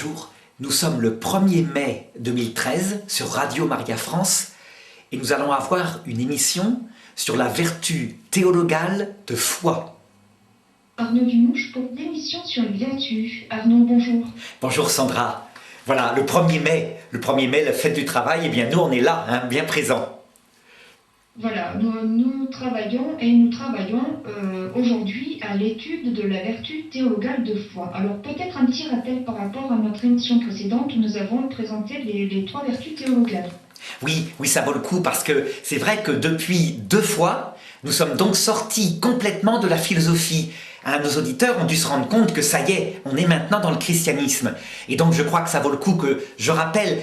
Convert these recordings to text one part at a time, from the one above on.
Bonjour, nous sommes le 1er mai 2013 sur Radio Maria France et nous allons avoir une émission sur la vertu théologale de foi. Arnaud Dumouche pour l'émission sur les vertus. Arnaud, bonjour. Bonjour Sandra. Voilà, le 1er mai, la fête du travail, eh bien nous on est là, bien présents. Voilà, nous travaillons aujourd'hui à l'étude de la vertu théologale de foi. Alors peut-être un petit rappel par rapport à notre émission précédente où nous avons présenté les 3 vertus théologales. Oui, ça vaut le coup parce que c'est vrai que depuis 2 fois, nous sommes donc sortis complètement de la philosophie. Nos auditeurs ont dû se rendre compte que ça y est, on est maintenant dans le christianisme. Et donc je crois que ça vaut le coup que je rappelle,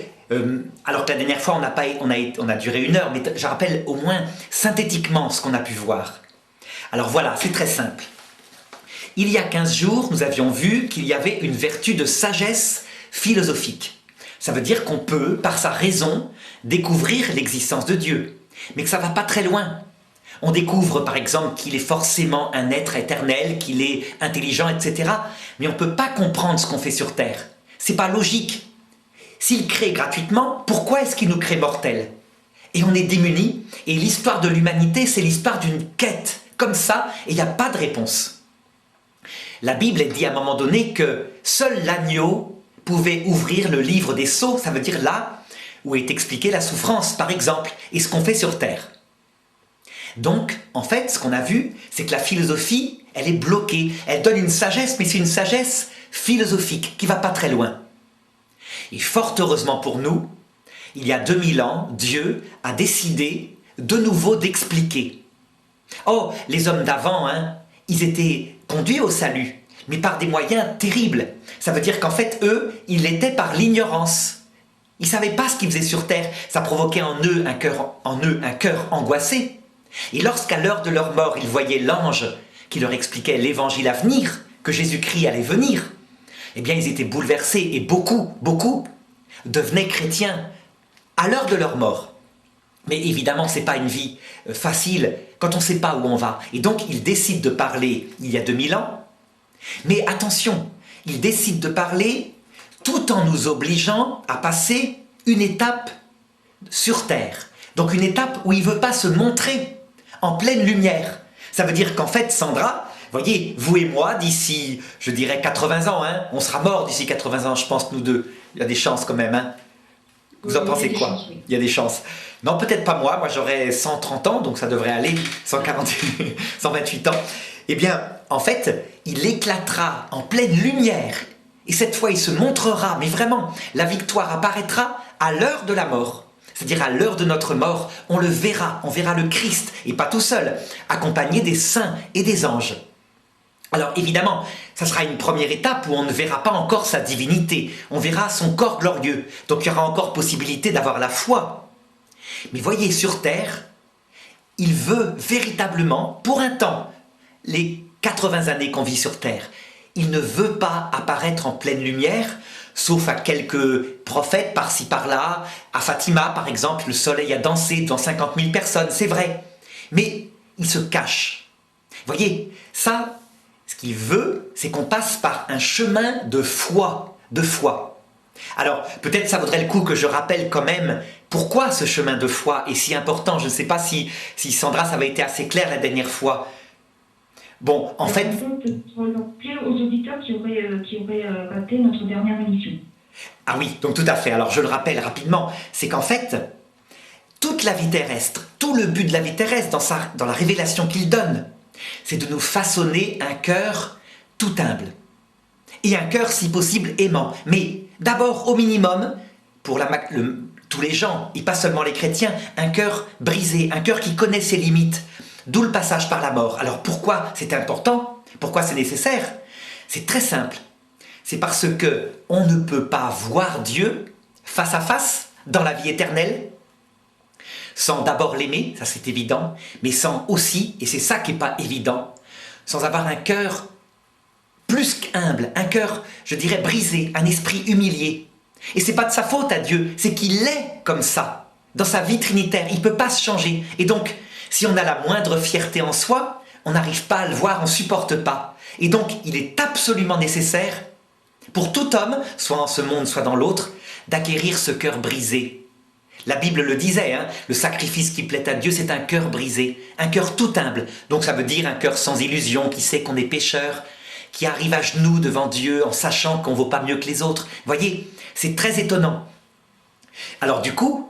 alors que la dernière fois on a duré 1 heure, mais je rappelle au moins synthétiquement ce qu'on a pu voir. Alors voilà, c'est très simple. Il y a 15 jours, nous avions vu qu'il y avait une vertu de sagesse philosophique. Ça veut dire qu'on peut, par sa raison, découvrir l'existence de Dieu, mais que ça ne va pas très loin. On découvre par exemple qu'il est forcément un être éternel, qu'il est intelligent, etc. Mais on ne peut pas comprendre ce qu'on fait sur Terre. C'est pas logique. S'il crée gratuitement, pourquoi est-ce qu'il nous crée mortels? Et on est démunis, et l'histoire de l'humanité, c'est l'histoire d'une quête, comme ça, et il n'y a pas de réponse. La Bible dit à un moment donné que seul l'agneau pouvait ouvrir le livre des sceaux, ça veut dire là où est expliquée la souffrance, par exemple, et ce qu'on fait sur Terre. Donc, en fait, ce qu'on a vu, c'est que la philosophie, elle est bloquée. Elle donne une sagesse, mais c'est une sagesse philosophique qui ne va pas très loin. Et fort heureusement pour nous, il y a 2000 ans, Dieu a décidé de nouveau d'expliquer. Oh, les hommes d'avant, ils étaient conduits au salut, mais par des moyens terribles. Ça veut dire qu'en fait, eux, ils l'étaient par l'ignorance. Ils ne savaient pas ce qu'ils faisaient sur terre. Ça provoquait en eux un cœur angoissé. Et lorsqu'à l'heure de leur mort, ils voyaient l'ange qui leur expliquait l'évangile à venir, que Jésus-Christ allait venir, eh bien ils étaient bouleversés et beaucoup devenaient chrétiens à l'heure de leur mort. Mais évidemment, ce n'est pas une vie facile quand on ne sait pas où on va. Et donc, ils décident de parler il y a 2000 ans. Mais attention, ils décident de parler tout en nous obligeant à passer une étape sur Terre. Donc une étape où il ne veut pas se montrer en pleine lumière. Ça veut dire qu'en fait, Sandra, voyez, vous et moi, d'ici, je dirais 80 ans, on sera morts d'ici 80 ans, je pense, nous deux. Il y a des chances quand même, Vous en pensez quoi? Chances, oui. Il y a des chances. Non, peut-être pas moi j'aurais 130 ans, donc ça devrait aller, 128 ans. Eh bien, en fait, il éclatera en pleine lumière. Et cette fois, il se montrera, mais vraiment, la victoire apparaîtra à l'heure de la mort. C'est-à-dire à l'heure de notre mort, on verra le Christ, et pas tout seul, accompagné des saints et des anges. Alors évidemment, ça sera une première étape où on ne verra pas encore sa divinité, on verra son corps glorieux, donc il y aura encore possibilité d'avoir la foi. Mais voyez, sur terre, il veut véritablement, pour un temps, les 80 années qu'on vit sur terre, il ne veut pas apparaître en pleine lumière, sauf à quelques prophètes par-ci par-là. À Fatima, par exemple, le soleil a dansé devant 50 000 personnes, c'est vrai. Mais il se cache. Voyez, ça, ce qu'il veut, c'est qu'on passe par un chemin de foi. Alors, peut-être ça vaudrait le coup que je rappelle quand même pourquoi ce chemin de foi est si important. Je ne sais pas si Sandra, ça avait été assez clair la dernière fois. Bon, en fait... Pour rappeler aux auditeurs qui auraient raté notre dernière émission. Ah oui, donc tout à fait. Alors je le rappelle rapidement, c'est qu'en fait, toute la vie terrestre, tout le but de la vie terrestre dans la révélation qu'il donne, c'est de nous façonner un cœur tout humble. Et un cœur, si possible, aimant. Mais d'abord, au minimum, pour tous les gens, et pas seulement les chrétiens, un cœur brisé, un cœur qui connaît ses limites. D'où le passage par la mort. Alors pourquoi c'est important? Pourquoi c'est nécessaire? C'est très simple. C'est parce que on ne peut pas voir Dieu face à face dans la vie éternelle sans d'abord l'aimer, ça c'est évident, mais sans aussi, et c'est ça qui n'est pas évident, sans avoir un cœur plus qu'humble, un cœur, je dirais, brisé, un esprit humilié. Et c'est pas de sa faute à Dieu, c'est qu'il est comme ça, dans sa vie trinitaire, il ne peut pas se changer. Et donc, si on a la moindre fierté en soi, on n'arrive pas à le voir, on ne supporte pas. Et donc, il est absolument nécessaire pour tout homme, soit en ce monde, soit dans l'autre, d'acquérir ce cœur brisé. La Bible le disait, hein, le sacrifice qui plaît à Dieu, c'est un cœur brisé, un cœur tout humble. Donc ça veut dire un cœur sans illusion, qui sait qu'on est pécheur, qui arrive à genoux devant Dieu en sachant qu'on ne vaut pas mieux que les autres. Voyez, c'est très étonnant. Alors du coup,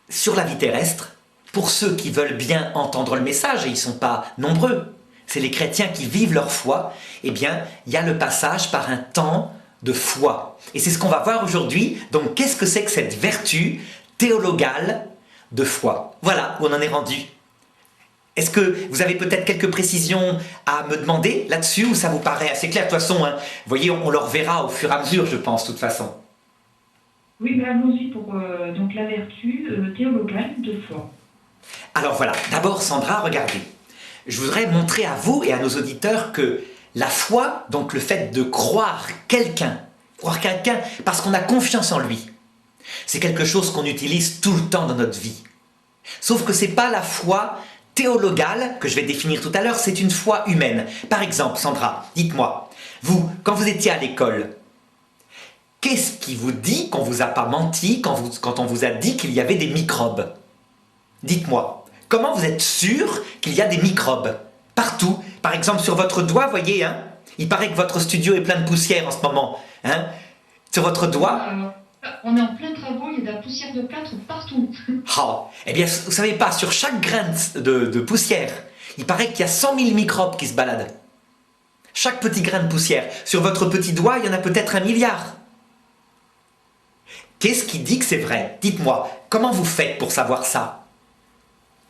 sur la vie terrestre, pour ceux qui veulent bien entendre le message, et ils ne sont pas nombreux, c'est les chrétiens qui vivent leur foi, eh bien, il y a le passage par un temps de foi. Et c'est ce qu'on va voir aujourd'hui. Donc, qu'est-ce que c'est que cette vertu théologale de foi? Voilà où on en est rendu. Est-ce que vous avez peut-être quelques précisions à me demander là-dessus, ou ça vous paraît assez clair? De toute façon, hein, vous voyez, on le reverra au fur et à mesure, je pense, de toute façon. Oui, mais allons-y pour donc la vertu théologale de foi. Alors voilà, d'abord Sandra, regardez. Je voudrais montrer à vous et à nos auditeurs que la foi, donc le fait de croire quelqu'un parce qu'on a confiance en lui, c'est quelque chose qu'on utilise tout le temps dans notre vie. Sauf que ce n'est pas la foi théologale que je vais définir tout à l'heure, c'est une foi humaine. Par exemple, Sandra, dites-moi, vous, quand vous étiez à l'école, qu'est-ce qui vous dit qu'on ne vous a pas menti quand on vous a dit qu'il y avait des microbes? Dites-moi, comment vous êtes sûr qu'il y a des microbes? Partout. Par exemple, sur votre doigt, voyez, hein, il paraît que votre studio est plein de poussière en ce moment. Hein, sur votre doigt... On est en plein travaux, il y a de la poussière de plâtre partout. Oh, eh bien, vous ne savez pas, sur chaque grain de poussière, il paraît qu'il y a 100 000 microbes qui se baladent. Chaque petit grain de poussière. Sur votre petit doigt, il y en a peut-être 1 milliard. Qu'est-ce qui dit que c'est vrai? Dites-moi, comment vous faites pour savoir ça?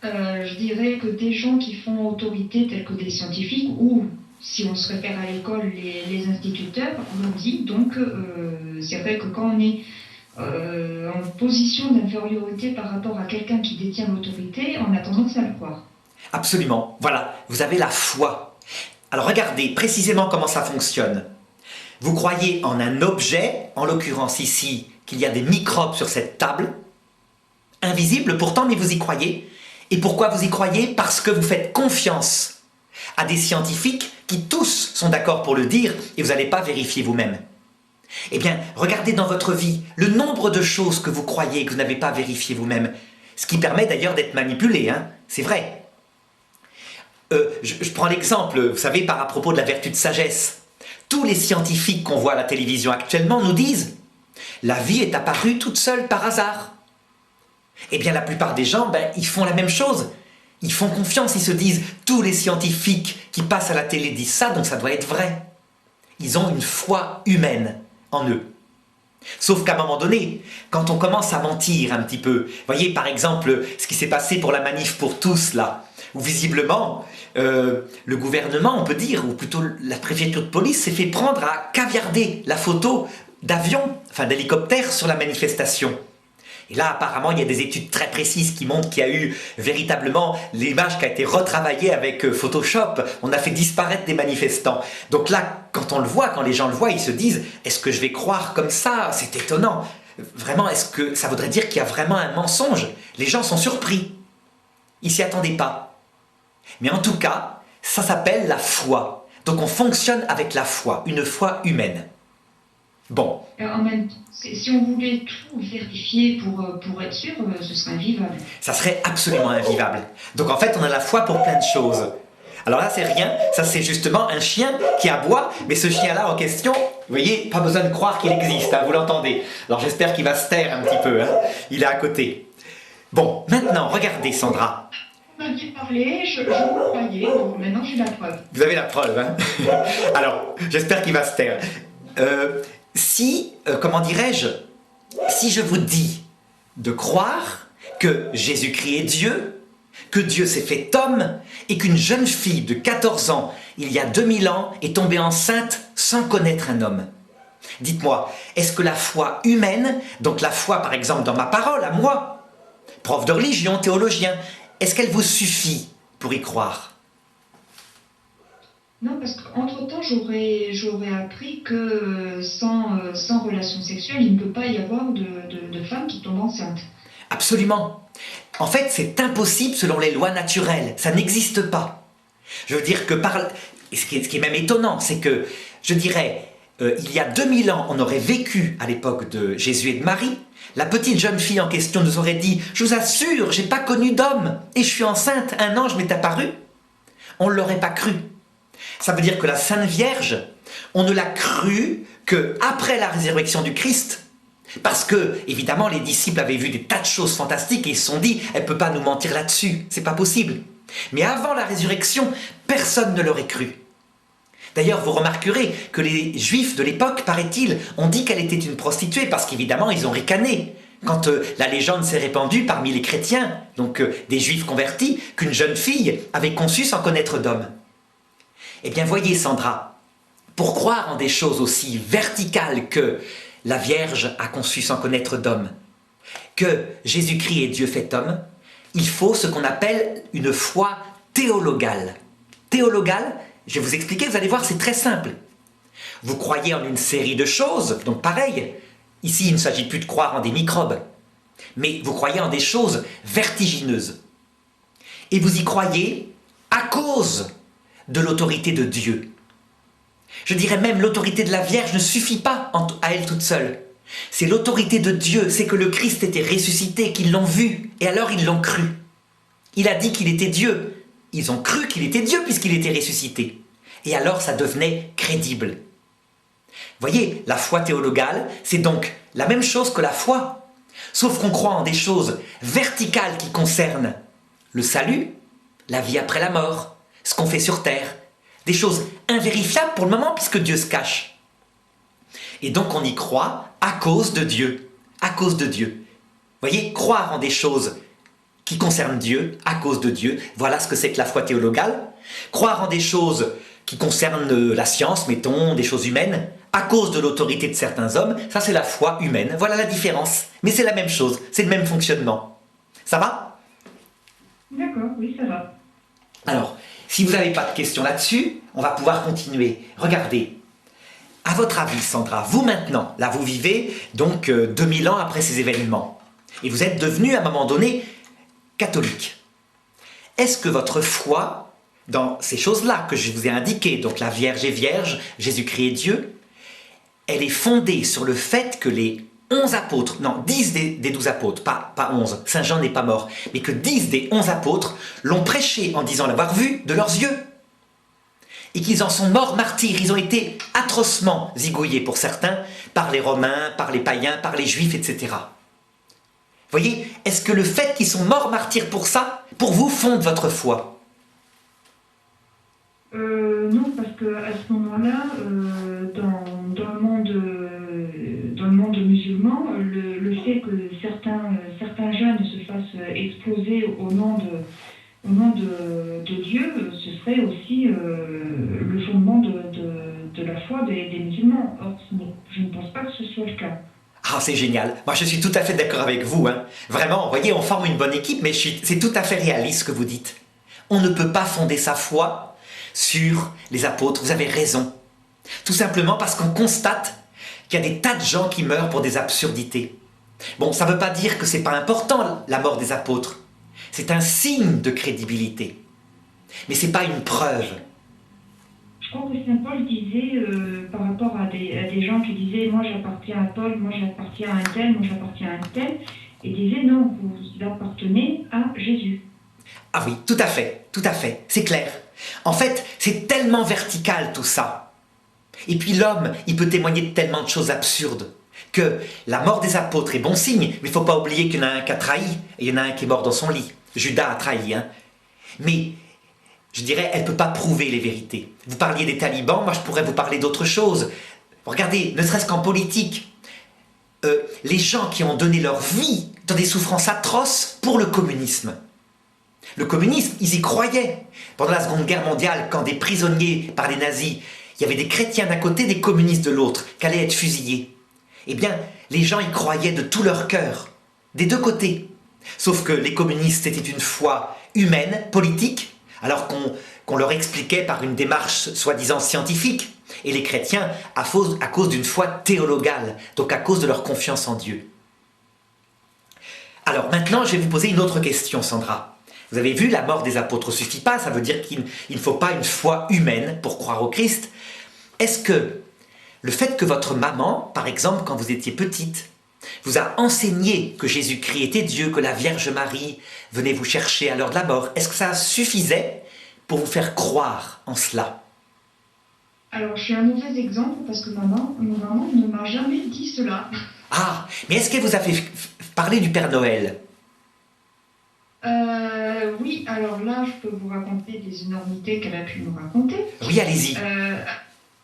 Je dirais que des gens qui font autorité, tels que des scientifiques, ou si on se réfère à l'école, les instituteurs, l'ont dit. Donc, c'est vrai que quand on est en position d'infériorité par rapport à quelqu'un qui détient l'autorité, on a tendance à le croire. Absolument. Voilà, vous avez la foi. Alors regardez précisément comment ça fonctionne. Vous croyez en un objet, en l'occurrence ici, qu'il y a des microbes sur cette table, invisibles pourtant, mais vous y croyez. Et pourquoi vous y croyez? Parce que vous faites confiance à des scientifiques qui tous sont d'accord pour le dire et vous n'allez pas vérifier vous-même. Eh bien, regardez dans votre vie le nombre de choses que vous croyez et que vous n'avez pas vérifiées vous-même. Ce qui permet d'ailleurs d'être manipulé, hein, c'est vrai. Je prends l'exemple, vous savez, à propos de la vertu de sagesse. Tous les scientifiques qu'on voit à la télévision actuellement nous disent « La vie est apparue toute seule par hasard ». Eh bien, la plupart des gens, ils font la même chose. Ils font confiance, ils se disent « Tous les scientifiques qui passent à la télé disent ça, donc ça doit être vrai ». Ils ont une foi humaine en eux. Sauf qu'à un moment donné, quand on commence à mentir un petit peu, voyez par exemple ce qui s'est passé pour la manif pour tous là, où visiblement le gouvernement, on peut dire, ou plutôt la préfecture de police s'est fait prendre à caviarder la photo d'avion, enfin d'hélicoptère sur la manifestation. Et là, apparemment, il y a des études très précises qui montrent qu'il y a eu véritablement l'image qui a été retravaillée avec Photoshop. On a fait disparaître des manifestants. Donc là, quand on le voit, quand les gens le voient, ils se disent « Est-ce que je vais croire comme ça? C'est étonnant. Vraiment, est-ce que ça voudrait dire qu'il y a vraiment un mensonge ?» Les gens sont surpris. Ils s'y attendaient pas. Mais en tout cas, ça s'appelle la foi. Donc on fonctionne avec la foi, une foi humaine. Bon. En même temps, si on voulait tout vérifier pour être sûr, ce serait invivable. Ça serait absolument invivable. Donc en fait, on a la foi pour plein de choses. Alors là, c'est rien. Ça, c'est justement un chien qui aboie. Mais ce chien-là en question, vous voyez, pas besoin de croire qu'il existe. Hein, vous l'entendez. Alors j'espère qu'il va se taire un petit peu. Hein. Il est à côté. Bon, maintenant, regardez, Sandra. Vous m'aviez parlé, je vous croyais. Donc maintenant, j'ai la preuve. Vous avez la preuve. Hein. Alors, j'espère qu'il va se taire. Comment dirais-je, si je vous dis de croire que Jésus-Christ est Dieu, que Dieu s'est fait homme et qu'une jeune fille de 14 ans, il y a 2000 ans, est tombée enceinte sans connaître un homme. Dites-moi, est-ce que la foi humaine, donc la foi par exemple dans ma parole, à moi, prof de religion, théologien, est-ce qu'elle vous suffit pour y croire ? Non, parce qu'entre-temps, j'aurais appris que sans relation sexuelle, il ne peut pas y avoir de femmes qui tombent enceintes. Absolument. En fait, c'est impossible selon les lois naturelles. Ça n'existe pas. Je veux dire que ce qui est même étonnant, c'est que, je dirais, il y a 2000 ans, on aurait vécu à l'époque de Jésus et de Marie, la petite jeune fille en question nous aurait dit « Je vous assure, j'ai pas connu d'homme et je suis enceinte, un ange m'est apparu », on ne l'aurait pas cru. Ça veut dire que la Sainte Vierge, on ne l'a crue qu'après la résurrection du Christ, parce que, évidemment, les disciples avaient vu des tas de choses fantastiques et ils se sont dit « Elle ne peut pas nous mentir là-dessus, c'est pas possible ». Mais avant la résurrection, personne ne l'aurait cru. D'ailleurs, vous remarquerez que les Juifs de l'époque, paraît-il, ont dit qu'elle était une prostituée parce qu'évidemment, ils ont ricané. Quand la légende s'est répandue parmi les chrétiens, donc des Juifs convertis, qu'une jeune fille avait conçu sans connaître d'homme. Eh bien, voyez Sandra, pour croire en des choses aussi verticales que la Vierge a conçu sans connaître d'homme, que Jésus-Christ est Dieu fait homme, il faut ce qu'on appelle une foi théologale. Théologale, je vais vous expliquer, vous allez voir, c'est très simple. Vous croyez en une série de choses, donc pareil, ici il ne s'agit plus de croire en des microbes, mais vous croyez en des choses vertigineuses. Et vous y croyez à cause de l'autorité de Dieu. Je dirais même l'autorité de la Vierge ne suffit pas à elle toute seule. C'est l'autorité de Dieu, c'est que le Christ était ressuscité, qu'ils l'ont vu, et alors ils l'ont cru. Il a dit qu'il était Dieu. Ils ont cru qu'il était Dieu puisqu'il était ressuscité. Et alors ça devenait crédible. Voyez, la foi théologale, c'est donc la même chose que la foi, sauf qu'on croit en des choses verticales qui concernent le salut, la vie après la mort, ce qu'on fait sur terre, des choses invérifiables pour le moment puisque Dieu se cache. Et donc on y croit à cause de Dieu, à cause de Dieu. Voyez, croire en des choses qui concernent Dieu, à cause de Dieu, voilà ce que c'est que la foi théologale. Croire en des choses qui concernent la science, mettons, des choses humaines, à cause de l'autorité de certains hommes, ça c'est la foi humaine. Voilà la différence. Mais c'est la même chose, c'est le même fonctionnement. Ça va? D'accord, oui, ça va. Alors, si vous n'avez pas de questions là-dessus, on va pouvoir continuer. Regardez, à votre avis, Sandra, vous maintenant, là vous vivez donc 2000 ans après ces événements, et vous êtes devenue à un moment donné catholique. Est-ce que votre foi, dans ces choses-là que je vous ai indiquées, donc la Vierge est Vierge, Jésus-Christ est Dieu, elle est fondée sur le fait que les 11 apôtres, non, 10 des 12 apôtres, pas 11, Saint Jean n'est pas mort, mais que 10 des 11 apôtres l'ont prêché en disant l'avoir vu de leurs yeux. Et qu'ils en sont morts martyrs, ils ont été atrocement zigouillés pour certains, par les Romains, par les païens, par les Juifs, etc. Voyez, est-ce que le fait qu'ils sont morts martyrs pour ça, pour vous, fonde votre foi? Non, parce qu'à ce moment-là, dans le monde musulman, le fait que certains jeunes se fassent exploser au nom de Dieu, ce serait aussi le fondement de la foi des musulmans. Or, je ne pense pas que ce soit le cas. Ah, c'est génial. Moi, je suis tout à fait d'accord avec vous. Hein. Vraiment, vous voyez, on forme une bonne équipe, mais c'est tout à fait réaliste ce que vous dites. On ne peut pas fonder sa foi sur les apôtres. Vous avez raison. Tout simplement parce qu'on constate qu'il y a des tas de gens qui meurent pour des absurdités. Bon, ça ne veut pas dire que c'est pas important, la mort des apôtres. C'est un signe de crédibilité. Mais c'est pas une preuve. Je crois que Saint Paul disait, par rapport à des gens qui disaient « moi j'appartiens à Paul, moi j'appartiens à un tel, moi j'appartiens à un tel », et disait « non, vous appartenez à Jésus ». Ah oui, tout à fait, c'est clair. En fait, c'est tellement vertical tout ça. Et puis l'homme, il peut témoigner de tellement de choses absurdes que la mort des apôtres est bon signe, mais il ne faut pas oublier qu'il y en a un qui a trahi, et il y en a un qui est mort dans son lit. Judas a trahi, hein. Mais je dirais, elle ne peut pas prouver les vérités. Vous parliez des talibans, moi je pourrais vous parler d'autre chose. Regardez, ne serait-ce qu'en politique, les gens qui ont donné leur vie dans des souffrances atroces pour le communisme. Le communisme, ils y croyaient. Pendant la Seconde Guerre mondiale, quand des prisonniers par les nazis, il y avait des chrétiens d'un côté, des communistes de l'autre, qui allaient être fusillés. Eh bien, les gens y croyaient de tout leur cœur, des deux côtés. Sauf que les communistes, c'était une foi humaine, politique, alors qu'on leur expliquait par une démarche soi-disant scientifique. Et les chrétiens, à cause d'une foi théologale, donc à cause de leur confiance en Dieu. Alors maintenant, je vais vous poser une autre question, Sandra. Vous avez vu, la mort des apôtres ne suffit pas, ça veut dire qu'il ne faut pas une foi humaine pour croire au Christ. Est-ce que Le fait que votre maman, par exemple, quand vous étiez petite, vous a enseigné que Jésus-Christ était Dieu, que la Vierge Marie venait vous chercher à l'heure de la mort, est-ce que ça suffisait pour vous faire croire en cela? Alors, je suis un mauvais exemple parce que ma maman ne m'a jamais dit cela. Ah, mais est-ce qu'elle vous a fait parler du Père Noël? Oui, alors là, je peux vous raconter des énormités qu'elle a pu nous raconter. Oui, allez-y.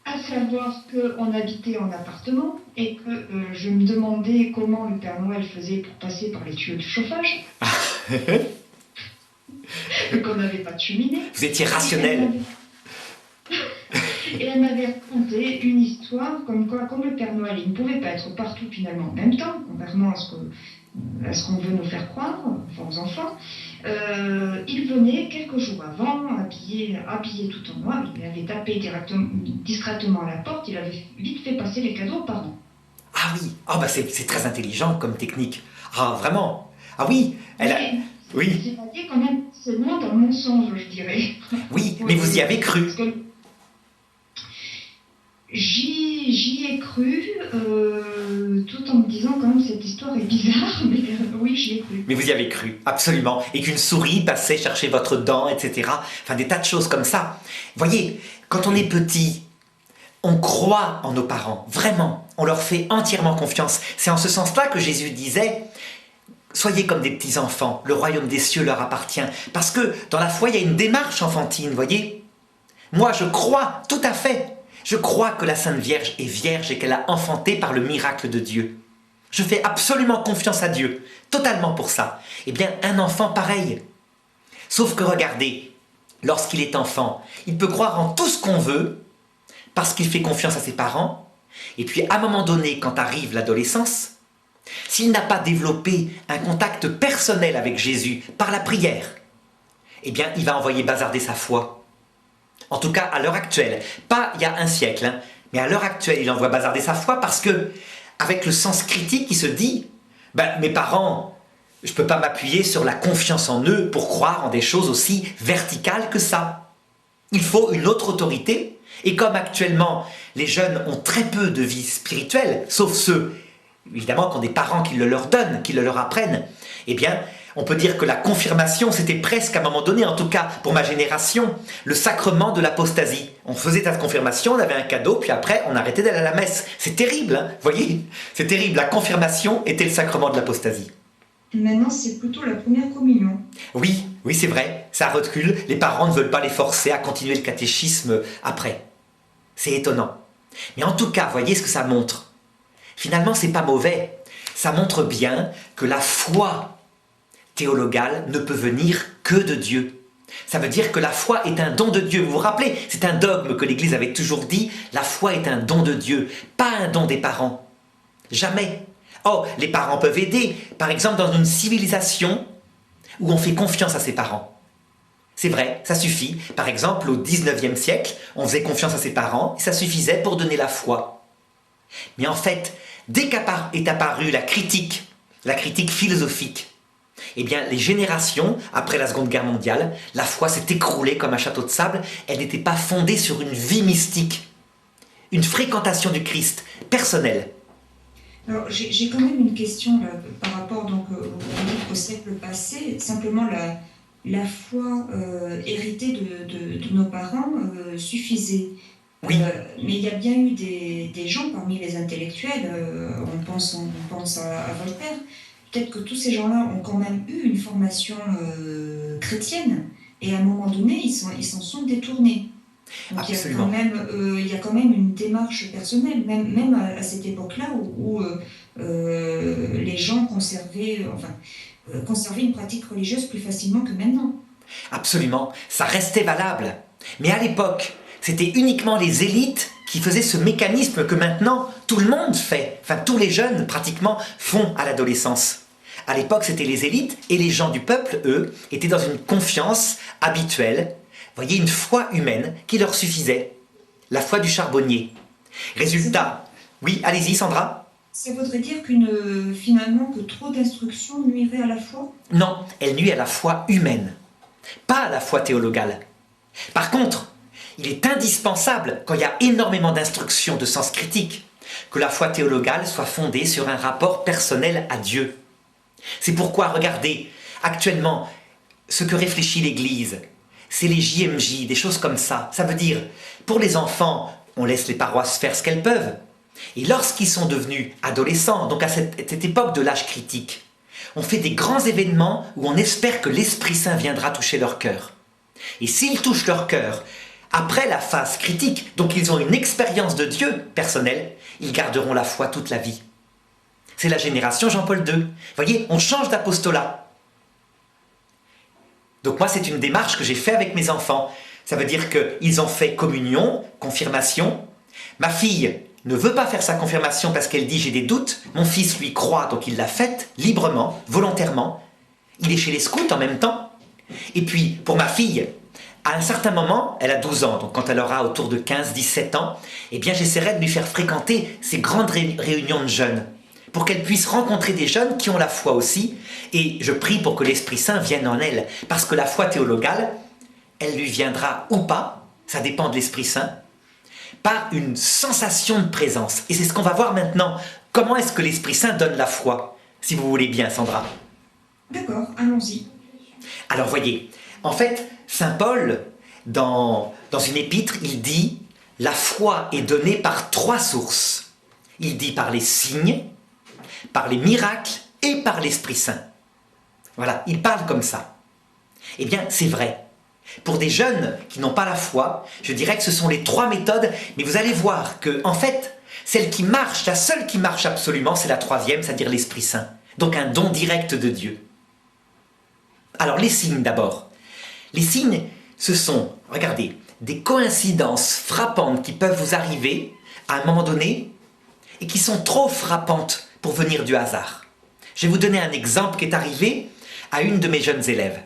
À savoir qu'on habitait en appartement et que je me demandais comment le Père Noël faisait pour passer par les tuyaux de chauffage. Et qu'on n'avait pas de cheminée. Vous étiez rationnel. Et elle m'avait raconté une histoire comme quoi, comme le Père Noël, il ne pouvait pas être partout finalement en même temps, contrairement à ce qu'on veut nous faire croire, enfin aux enfants. Il venait quelques jours avant, habillé tout en noir, il avait tapé discrètement à la porte, il avait vite fait passer les cadeaux aux parents. Ah oui, oh, bah c'est très intelligent comme technique. Ah, vraiment. Ah oui, elle a... Oui. C'est quand même, c'est moins dans le mensonge, je dirais. Oui, mais vous y avez cru. J'y ai cru, tout en me disant quand même cette histoire est bizarre, mais oui, j'y ai cru. Mais vous y avez cru, absolument. Et qu'une souris passait chercher votre dent, etc. Enfin, des tas de choses comme ça. Voyez, quand on est petit, on croit en nos parents, vraiment. On leur fait entièrement confiance. C'est en ce sens-là que Jésus disait... Soyez comme des petits enfants, le royaume des cieux leur appartient. Parce que dans la foi, il y a une démarche enfantine, voyez. Moi, je crois, tout à fait. Je crois que la Sainte Vierge est vierge et qu'elle a enfanté par le miracle de Dieu. Je fais absolument confiance à Dieu, totalement pour ça. Eh bien, un enfant pareil. Sauf que regardez, lorsqu'il est enfant, il peut croire en tout ce qu'on veut, parce qu'il fait confiance à ses parents. Et puis, à un moment donné, quand arrive l'adolescence, s'il n'a pas développé un contact personnel avec Jésus par la prière, eh bien, il va envoyer bazarder sa foi. En tout cas, à l'heure actuelle, pas il y a un siècle, hein, mais à l'heure actuelle, il envoie bazarder sa foi parce que, avec le sens critique, il se dit « mes parents, je ne peux pas m'appuyer sur la confiance en eux pour croire en des choses aussi verticales que ça. Il faut une autre autorité. » Et comme actuellement, les jeunes ont très peu de vie spirituelle, sauf ceux évidemment qui ont des parents qui le leur donnent, qui le leur apprennent, eh bien, on peut dire que la confirmation, c'était presque à un moment donné, en tout cas pour ma génération, le sacrement de l'apostasie. On faisait ta confirmation, on avait un cadeau, puis après, on arrêtait d'aller à la messe. C'est terrible, hein, vous voyez? C'est terrible, la confirmation était le sacrement de l'apostasie. Maintenant, c'est plutôt la première communion. Oui, oui, c'est vrai, ça recule, les parents ne veulent pas les forcer à continuer le catéchisme après. C'est étonnant. Mais en tout cas, voyez ce que ça montre. Finalement, c'est pas mauvais. Ça montre bien que la foi théologale ne peut venir que de Dieu. Ça veut dire que la foi est un don de Dieu. Vous vous rappelez, c'est un dogme que l'Église avait toujours dit. La foi est un don de Dieu, pas un don des parents. Jamais. Oh, les parents peuvent aider. Par exemple, dans une civilisation où on fait confiance à ses parents. C'est vrai, ça suffit. Par exemple, au 19e siècle, on faisait confiance à ses parents et ça suffisait pour donner la foi. Mais en fait, dès qu'est apparue la critique philosophique, eh bien, les générations, après la Seconde Guerre mondiale, la foi s'est écroulée comme un château de sable. Elle n'était pas fondée sur une vie mystique, une fréquentation du Christ personnelle. Alors, j'ai quand même une question là, par rapport donc, au siècle passé. Simplement, la foi héritée de nos parents suffisait. Oui. Mais il y a bien eu des gens parmi les intellectuels, on pense à Voltaire, peut-être que tous ces gens-là ont quand même eu une formation chrétienne, et à un moment donné, ils s'en sont détournés. Donc absolument. Il y a quand même une démarche personnelle, même à cette époque-là où les gens conservaient une pratique religieuse plus facilement que maintenant. Absolument, ça restait valable. Mais à l'époque, c'était uniquement les élites qui faisaient ce mécanisme que maintenant tout le monde fait. Enfin, tous les jeunes pratiquement font à l'adolescence. À l'époque, c'était les élites et les gens du peuple, eux, étaient dans une confiance habituelle. Voyez, une foi humaine qui leur suffisait. La foi du charbonnier. Résultat, oui, allez-y Sandra. Ça voudrait dire finalement que trop d'instruction nuirait à la foi? Non, elle nuit à la foi humaine, pas à la foi théologale. Par contre, Il est indispensable, quand il y a énormément d'instructions de sens critique, que la foi théologale soit fondée sur un rapport personnel à Dieu. C'est pourquoi, regardez, actuellement, ce que réfléchit l'Église, c'est les JMJ, des choses comme ça. Ça veut dire, pour les enfants, on laisse les paroisses faire ce qu'elles peuvent. Et lorsqu'ils sont devenus adolescents, donc à cette époque de l'âge critique, on fait des grands événements où on espère que l'Esprit Saint viendra toucher leur cœur. Et s'il touche leur cœur, après la phase critique, donc ils ont une expérience de Dieu personnelle, ils garderont la foi toute la vie. C'est la génération Jean-Paul II. Vous voyez, on change d'apostolat. Donc moi, c'est une démarche que j'ai faite avec mes enfants. Ça veut dire qu'ils ont fait communion, confirmation. Ma fille ne veut pas faire sa confirmation parce qu'elle dit « j'ai des doutes ». Mon fils, lui, croit, donc il l'a faite librement, volontairement. Il est chez les scouts en même temps. Et puis, pour ma fille, à un certain moment, elle a 12 ans, donc quand elle aura autour de 15-17 ans, eh bien j'essaierai de lui faire fréquenter ces grandes réunions de jeunes, pour qu'elle puisse rencontrer des jeunes qui ont la foi aussi, et je prie pour que l'Esprit Saint vienne en elle, parce que la foi théologale, elle lui viendra ou pas, ça dépend de l'Esprit Saint, par une sensation de présence. Et c'est ce qu'on va voir maintenant. Comment est-ce que l'Esprit Saint donne la foi, si vous voulez bien, Sandra? D'accord, allons-y. Alors voyez, en fait, Saint Paul, dans une épître, il dit « La foi est donnée par 3 sources ». Il dit par les signes, par les miracles et par l'Esprit Saint. Voilà, il parle comme ça. Eh bien, c'est vrai. Pour des jeunes qui n'ont pas la foi, je dirais que ce sont les 3 méthodes, mais vous allez voir que, en fait, celle qui marche, la seule qui marche absolument, c'est la 3e, c'est-à-dire l'Esprit Saint. Donc un don direct de Dieu. Alors les signes d'abord. Les signes, ce sont, regardez, des coïncidences frappantes qui peuvent vous arriver à un moment donné et qui sont trop frappantes pour venir du hasard. Je vais vous donner un exemple qui est arrivé à une de mes jeunes élèves.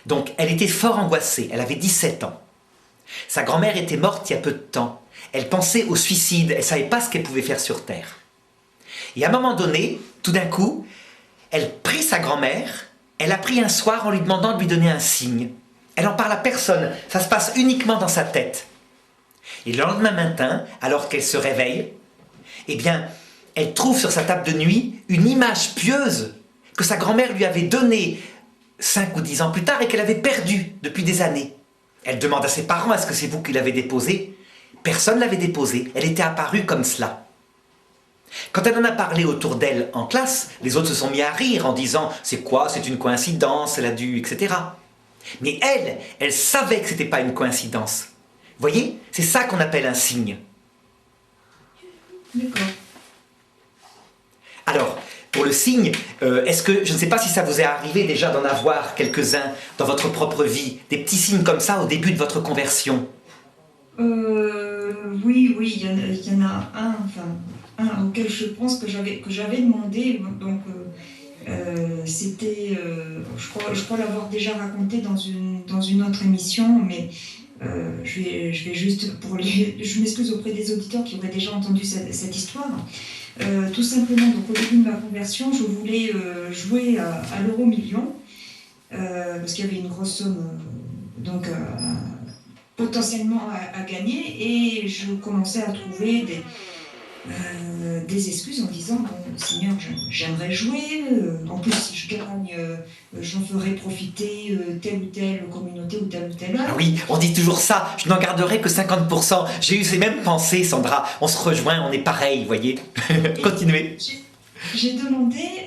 Donc, elle était fort angoissée, elle avait 17 ans. Sa grand-mère était morte il y a peu de temps. Elle pensait au suicide, elle ne savait pas ce qu'elle pouvait faire sur Terre. Et à un moment donné, tout d'un coup, elle prit sa grand-mère, elle a pris un soir en lui demandant de lui donner un signe. Elle n'en parle à personne, ça se passe uniquement dans sa tête. Et le lendemain matin, alors qu'elle se réveille, eh bien, elle trouve sur sa table de nuit une image pieuse que sa grand-mère lui avait donnée 5 ou 10 ans plus tard et qu'elle avait perdue depuis des années. Elle demande à ses parents, est-ce que c'est vous qui l'avez déposée? Personne ne l'avait déposée, elle était apparue comme cela. Quand elle en a parlé autour d'elle en classe, les autres se sont mis à rire en disant « c'est quoi, c'est une coïncidence, elle a dû... » etc. Mais elle savait que ce n'était pas une coïncidence. Vous voyez, c'est ça qu'on appelle un signe. D'accord. Alors, pour le signe, est-ce que, je ne sais pas si ça vous est arrivé déjà d'en avoir quelques-uns dans votre propre vie, des petits signes comme ça au début de votre conversion? Oui, il y en a un auquel je pense que j'avais demandé, donc c'était, je crois l'avoir déjà raconté dans une autre émission, mais je vais juste, je m'excuse auprès des auditeurs qui auraient déjà entendu cette histoire. Tout simplement, donc au début de ma conversion, je voulais jouer à l'euro-million, parce qu'il y avait une grosse somme potentiellement à gagner, et je commençais à trouver des excuses en disant bon, Seigneur, j'aimerais jouer, en plus si je gagne, j'en ferai profiter telle ou telle communauté ou tel œuvre. Ah oui, on dit toujours ça, je n'en garderai que 50%. J'ai eu ces mêmes pensées, Sandra, on se rejoint, on est pareil, vous voyez. Continuez. J'ai demandé,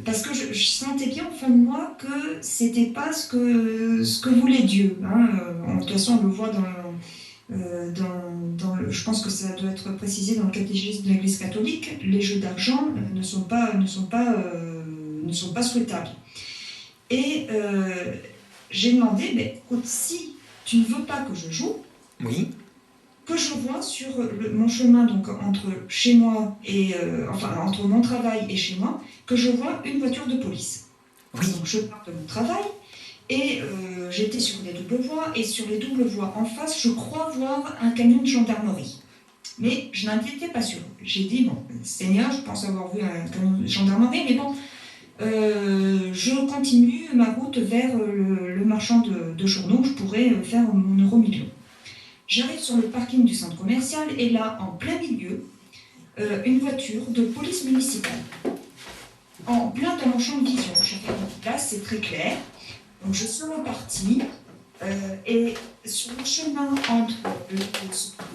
parce que je sentais bien au fond de moi que c'était pas ce que voulait Dieu. Hein. De toute façon, on le voit je pense que ça doit être précisé dans le catéchisme de l'Église catholique, les jeux d'argent ne sont pas souhaitables. Et j'ai demandé, mais écoute, si tu ne veux pas que je joue, oui, que je vois sur mon chemin, donc entre chez moi et entre mon travail et chez moi, que je vois une voiture de police. oui. Donc je pars de mon travail. Et j'étais sur des doubles voies, et sur les doubles voies en face, je crois voir un camion de gendarmerie. Mais je n'en étais pas sûre. J'ai dit, bon, Seigneur, je pense avoir vu un camion de gendarmerie, mais bon, je continue ma route vers le marchand de journaux où je pourrais faire mon euro-million. J'arrive sur le parking du centre commercial et là, en plein milieu, une voiture de police municipale. En plein dans mon champ de vision. Je fais une place, c'est très clair. Donc je suis repartie et sur le chemin entre le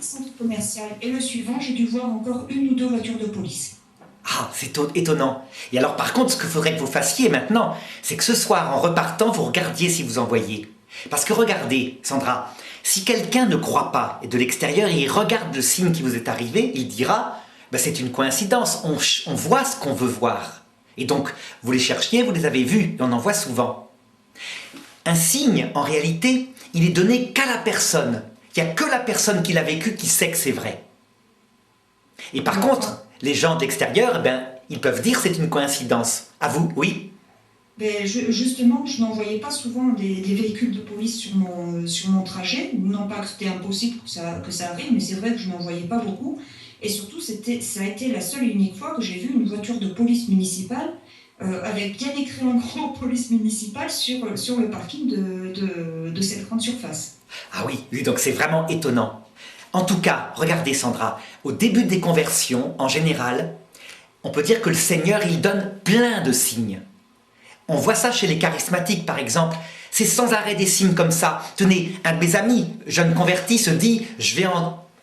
centre commercial et le suivant, j'ai dû voir encore une ou deux voitures de police. Ah, c'est étonnant. Et alors par contre, ce qu'il faudrait que vous fassiez maintenant, c'est que ce soir, en repartant, vous regardiez si vous en voyez. Parce que regardez, Sandra, si quelqu'un ne croit pas et de l'extérieur, il regarde le signe qui vous est arrivé, il dira ben, c'est une coïncidence, on voit ce qu'on veut voir. Et donc, vous les cherchiez, vous les avez vus, et on en voit souvent. Un signe, en réalité, il est donné qu'à la personne. Il n'y a que la personne qui l'a vécu qui sait que c'est vrai. Et par contre, les gens de l'extérieur, ben, ils peuvent dire c'est une coïncidence. À vous, oui? Ben, justement, je n'en voyais pas souvent des véhicules de police sur mon trajet. Non pas que c'était impossible que ça arrive, mais c'est vrai que je n'en voyais pas beaucoup. Et surtout, ça a été la seule et unique fois que j'ai vu une voiture de police municipale avec bien écrit en gros police municipale sur le parking de cette grande surface. Ah oui, oui, donc c'est vraiment étonnant. En tout cas, regardez Sandra, au début des conversions, en général, on peut dire que le Seigneur, il donne plein de signes. On voit ça chez les charismatiques, par exemple. C'est sans arrêt des signes comme ça. Tenez, un de mes amis, jeune converti, se dit « je vais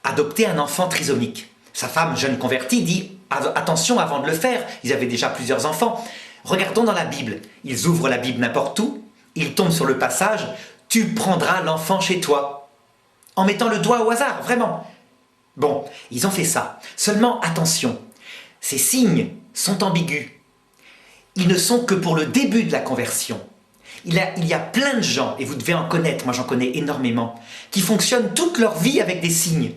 adopter un enfant trisomique ». Sa femme, jeune convertie, dit « attention avant de le faire ». Ils avaient déjà plusieurs enfants. Regardons dans la Bible. Ils ouvrent la Bible n'importe où. Ils tombent sur le passage « tu prendras l'enfant chez toi ». En mettant le doigt au hasard, vraiment. Bon, ils ont fait ça. Seulement, attention, ces signes sont ambigus. Ils ne sont que pour le début de la conversion. Il y a plein de gens, et vous devez en connaître, moi j'en connais énormément, qui fonctionnent toute leur vie avec des signes.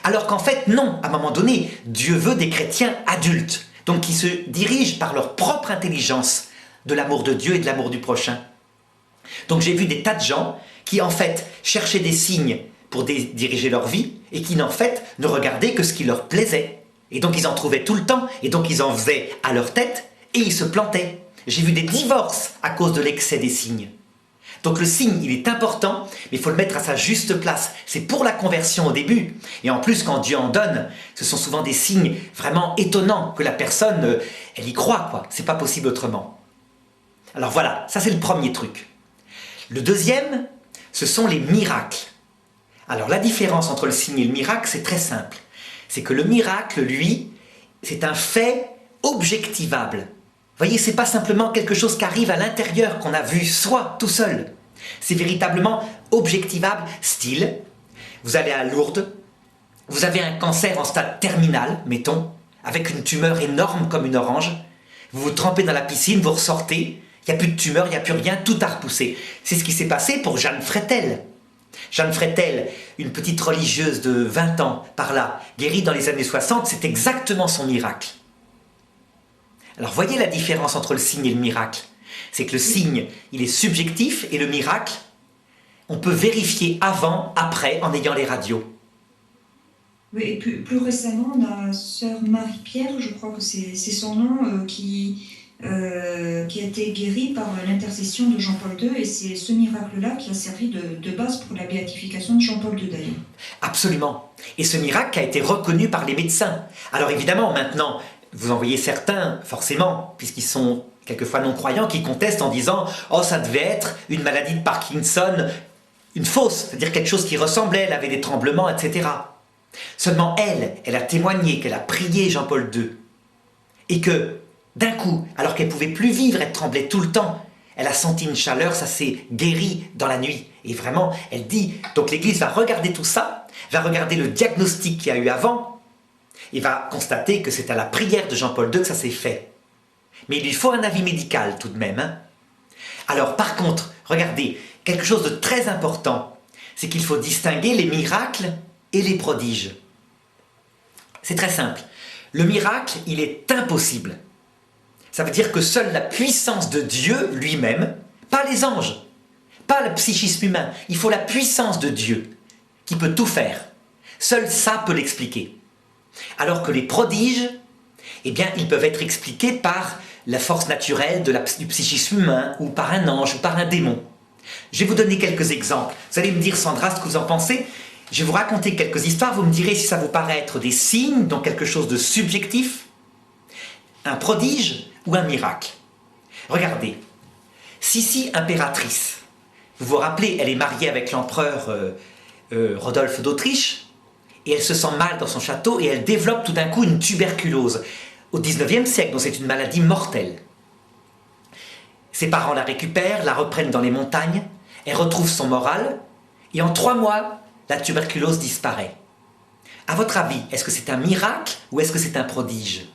Alors qu'en fait, non, à un moment donné, Dieu veut des chrétiens adultes, donc qui se dirigent par leur propre intelligence de l'amour de Dieu et de l'amour du prochain. Donc j'ai vu des tas de gens qui en fait cherchaient des signes pour diriger leur vie et qui en fait ne regardaient que ce qui leur plaisait. Et donc ils en trouvaient tout le temps, et donc ils en faisaient à leur tête, et ils se plantaient. J'ai vu des divorces à cause de l'excès des signes. Donc le signe, il est important, mais il faut le mettre à sa juste place. C'est pour la conversion au début. Et en plus, quand Dieu en donne, ce sont souvent des signes vraiment étonnants, que la personne, elle y croit, quoi. C'est pas possible autrement. Alors voilà, ça c'est le premier truc. Le deuxième, ce sont les miracles. Alors la différence entre le signe et le miracle, c'est très simple. C'est que le miracle, lui, c'est un fait objectivable. Vous voyez, c'est pas simplement quelque chose qui arrive à l'intérieur, qu'on a vu soi, tout seul. C'est véritablement objectivable, style, vous allez à Lourdes, vous avez un cancer en stade terminal, mettons, avec une tumeur énorme comme une orange, vous vous trempez dans la piscine, vous ressortez, il n'y a plus de tumeur, il n'y a plus rien, tout a repoussé. C'est ce qui s'est passé pour Jeanne Frétel. Jeanne Frétel, une petite religieuse de 20 ans, par là, guérie dans les années 60, c'est exactement son miracle. Alors voyez la différence entre le signe et le miracle. C'est que le signe, il est subjectif, et le miracle, on peut vérifier avant, après, en ayant les radios. Oui, et plus récemment, on a sœur Marie-Pierre, je crois que c'est son nom, qui a été guérie par l'intercession de Jean-Paul II, et c'est ce miracle-là qui a servi de base pour la béatification de Jean-Paul II d'ailleurs. Absolument. Et ce miracle a été reconnu par les médecins. Alors évidemment, maintenant, vous en voyez certains, forcément, puisqu'ils sont quelquefois non-croyants, qui contestent en disant « Oh, ça devait être une maladie de Parkinson, une fausse, c'est-à-dire quelque chose qui ressemblait, elle avait des tremblements, etc. » Seulement elle a témoigné qu'elle a prié Jean-Paul II. Et que, d'un coup, alors qu'elle ne pouvait plus vivre, elle tremblait tout le temps, elle a senti une chaleur, ça s'est guéri dans la nuit. Et vraiment, elle dit, donc l'Église va regarder tout ça, va regarder le diagnostic qu'il y a eu avant, et va constater que c'est à la prière de Jean-Paul II que ça s'est fait. Mais il lui faut un avis médical tout de même. Hein. Alors par contre, regardez, quelque chose de très important, c'est qu'il faut distinguer les miracles et les prodiges. C'est très simple. Le miracle, il est impossible. Ça veut dire que seule la puissance de Dieu lui-même, pas les anges, pas le psychisme humain, il faut la puissance de Dieu qui peut tout faire. Seul ça peut l'expliquer. Alors que les prodiges, eh bien, ils peuvent être expliqués par la force naturelle du psychisme humain, ou par un ange, ou par un démon. Je vais vous donner quelques exemples. Vous allez me dire, Sandra, ce que vous en pensez. Je vais vous raconter quelques histoires, vous me direz si ça vous paraît être des signes, donc quelque chose de subjectif, un prodige ou un miracle. Regardez, Sissi impératrice, vous vous rappelez, elle est mariée avec l'empereur Rodolphe d'Autriche, et elle se sent mal dans son château, et elle développe tout d'un coup une tuberculose, au 19e siècle, donc c'est une maladie mortelle. Ses parents la récupèrent, la reprennent dans les montagnes, elle retrouve son moral, et en 3 mois, la tuberculose disparaît. À votre avis, est-ce que c'est un miracle ou est-ce que c'est un prodige?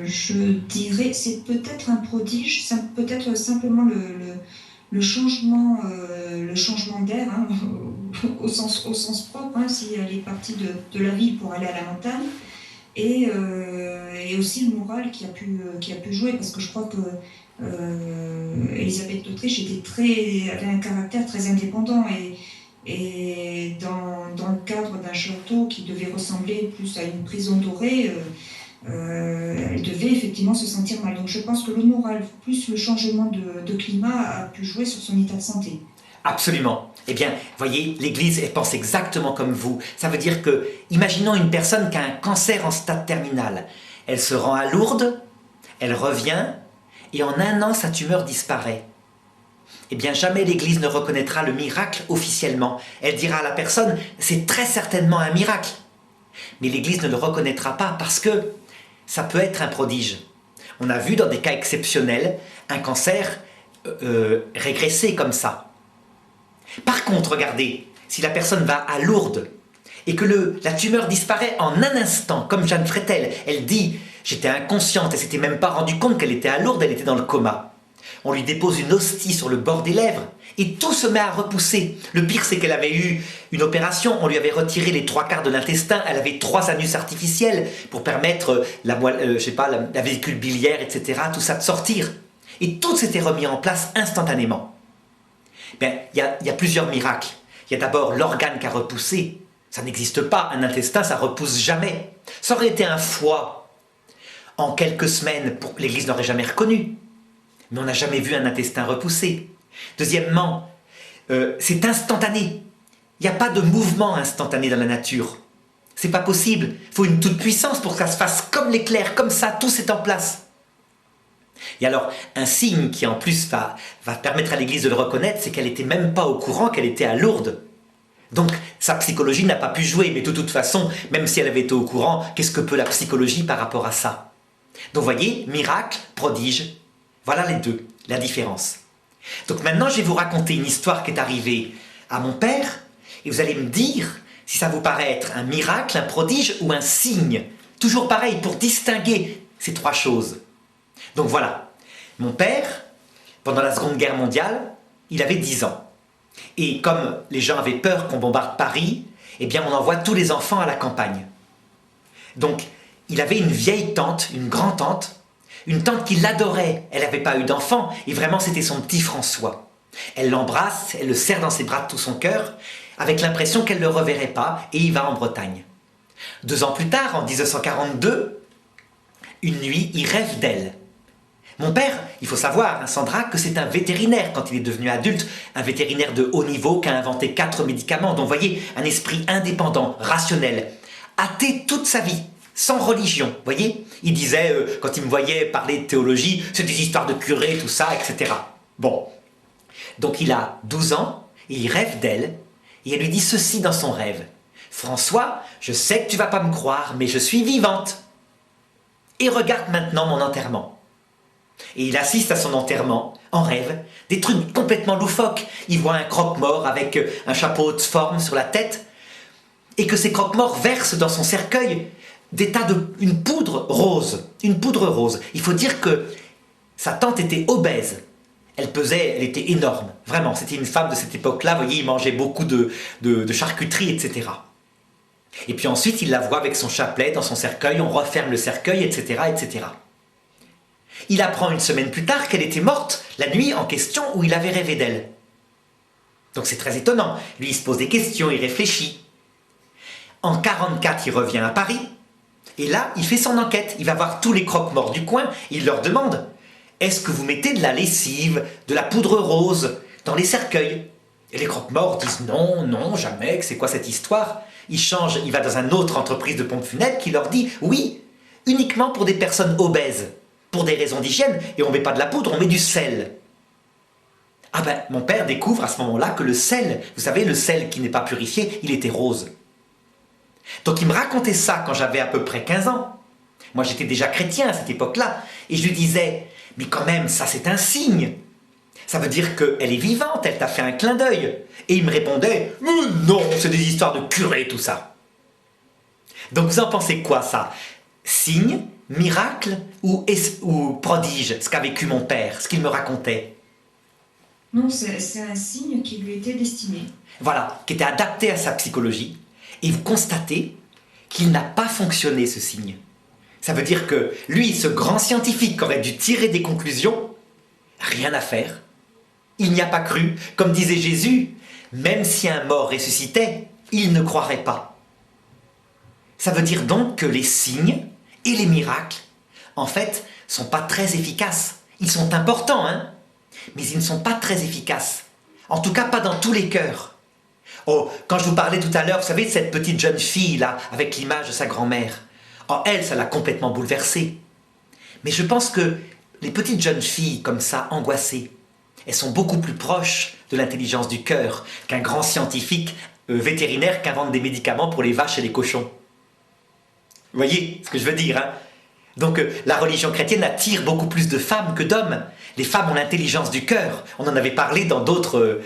Je dirais, c'est peut-être un prodige, c'est peut-être simplement le changement d'air, hein, au sens propre, hein, si elle est partie de la ville pour aller à la montagne, et aussi le moral qui a pu jouer, parce que je crois que Élisabeth d'Autriche avait un caractère très indépendant, et dans le cadre d'un château qui devait ressembler plus à une prison dorée, elle devait effectivement se sentir mal. Donc je pense que le moral plus le changement de climat a pu jouer sur son état de santé. Absolument. Eh bien, voyez, l'Église, elle pense exactement comme vous. Ça veut dire que, imaginons une personne qui a un cancer en stade terminal. Elle se rend à Lourdes, elle revient, et en 1 an, sa tumeur disparaît. Eh bien, jamais l'Église ne reconnaîtra le miracle officiellement. Elle dira à la personne, c'est très certainement un miracle. Mais l'Église ne le reconnaîtra pas parce que ça peut être un prodige. On a vu dans des cas exceptionnels un cancer régresser comme ça. Par contre, regardez, si la personne va à Lourdes et que la tumeur disparaît en un instant, comme Jeanne Frétel, elle dit « j'étais inconsciente, elle s'était même pas rendue compte qu'elle était à Lourdes, elle était dans le coma ». On lui dépose une hostie sur le bord des lèvres et tout se met à repousser. Le pire, c'est qu'elle avait eu une opération, on lui avait retiré les 3/4 de l'intestin, elle avait 3 anus artificiels pour permettre la vésicule biliaire, etc., tout ça de sortir. Et tout s'était remis en place instantanément. Ben, il y a plusieurs miracles. Il y a d'abord l'organe qui a repoussé. Ça n'existe pas, un intestin, ça repousse jamais. Ça aurait été un foie. En quelques semaines, l'Église n'aurait jamais reconnu. Mais on n'a jamais vu un intestin repoussé. Deuxièmement, c'est instantané. Il n'y a pas de mouvement instantané dans la nature. C'est pas possible. Il faut une toute puissance pour que ça se fasse comme l'éclair, comme ça, tout est en place. Et alors, un signe qui en plus va permettre à l'Église de le reconnaître, c'est qu'elle n'était même pas au courant qu'elle était à Lourdes. Donc, sa psychologie n'a pas pu jouer, mais de toute façon, même si elle avait été au courant, qu'est-ce que peut la psychologie par rapport à ça? Donc, voyez, miracle, prodige, voilà les deux, la différence. Donc maintenant, je vais vous raconter une histoire qui est arrivée à mon père, et vous allez me dire si ça vous paraît être un miracle, un prodige ou un signe. Toujours pareil, pour distinguer ces 3 choses. Donc voilà, mon père, pendant la Seconde Guerre mondiale, il avait 10 ans. Et comme les gens avaient peur qu'on bombarde Paris, eh bien on envoie tous les enfants à la campagne. Donc, il avait une vieille tante, une grand-tante, une tante qui l'adorait. Elle n'avait pas eu d'enfant, et vraiment c'était son petit François. Elle l'embrasse, elle le serre dans ses bras de tout son cœur, avec l'impression qu'elle ne le reverrait pas, et il va en Bretagne. 2 ans plus tard, en 1942, une nuit, il rêve d'elle. Mon père, il faut savoir, hein, Sandra, que c'est un vétérinaire quand il est devenu adulte, un vétérinaire de haut niveau qui a inventé 4 médicaments, donc voyez, un esprit indépendant, rationnel, athée toute sa vie, sans religion, voyez. Il disait, quand il me voyait parler de théologie, c'est des histoires de curés, tout ça, etc. Bon, donc il a 12 ans, et il rêve d'elle, et elle lui dit ceci dans son rêve. « François, je sais que tu vas pas me croire, mais je suis vivante. Et regarde maintenant mon enterrement. » Et il assiste à son enterrement, en rêve, des trucs complètement loufoques. Il voit un croque-mort avec un chapeau de forme sur la tête, et que ces croque-morts versent dans son cercueil une poudre rose. Une poudre rose. Il faut dire que sa tante était obèse. Elle était énorme. Vraiment, c'était une femme de cette époque-là. Vous voyez, il mangeait beaucoup de charcuterie, etc. Et puis ensuite, il la voit avec son chapelet dans son cercueil. On referme le cercueil, etc., etc. Il apprend une semaine plus tard qu'elle était morte la nuit en question où il avait rêvé d'elle. Donc c'est très étonnant. Lui, il se pose des questions, il réfléchit. En 1944, il revient à Paris. Et là, il fait son enquête. Il va voir tous les croque-morts du coin. Il leur demande, est-ce que vous mettez de la lessive, de la poudre rose dans les cercueils? Et les croque-morts disent non, non, jamais, c'est quoi cette histoire? Il change, il va dans une autre entreprise de pompes funèbres qui leur dit oui, uniquement pour des personnes obèses, pour des raisons d'hygiène, et on ne met pas de la poudre, on met du sel. Ah ben, mon père découvre à ce moment-là que le sel, vous savez, le sel qui n'est pas purifié, il était rose. Donc il me racontait ça quand j'avais à peu près 15 ans. Moi j'étais déjà chrétien à cette époque-là, et je lui disais, mais quand même, ça c'est un signe. Ça veut dire qu'elle est vivante, elle t'a fait un clin d'œil. Et il me répondait, non, c'est des histoires de curés tout ça. Donc vous en pensez quoi ça? Signe, miracle ou prodige, ce qu'a vécu mon père, ce qu'il me racontait? Non, c'est un signe qui lui était destiné. Voilà, qui était adapté à sa psychologie. Et vous constatez qu'il n'a pas fonctionné ce signe. Ça veut dire que lui, ce grand scientifique qui aurait dû tirer des conclusions, rien à faire. Il n'y a pas cru. Comme disait Jésus, même si un mort ressuscitait, il ne croirait pas. Ça veut dire donc que les signes et les miracles, en fait, sont pas très efficaces. Ils sont importants, hein, mais ils ne sont pas très efficaces. En tout cas, pas dans tous les cœurs. Oh, quand je vous parlais tout à l'heure, vous savez, de cette petite jeune fille-là, avec l'image de sa grand-mère. Oh, elle, ça l'a complètement bouleversée. Mais je pense que les petites jeunes filles, comme ça, angoissées, elles sont beaucoup plus proches de l'intelligence du cœur qu'un grand scientifique vétérinaire qui invente des médicaments pour les vaches et les cochons. Vous voyez ce que je veux dire, hein? Donc la religion chrétienne attire beaucoup plus de femmes que d'hommes. Les femmes ont l'intelligence du cœur. On en avait parlé dans d'autres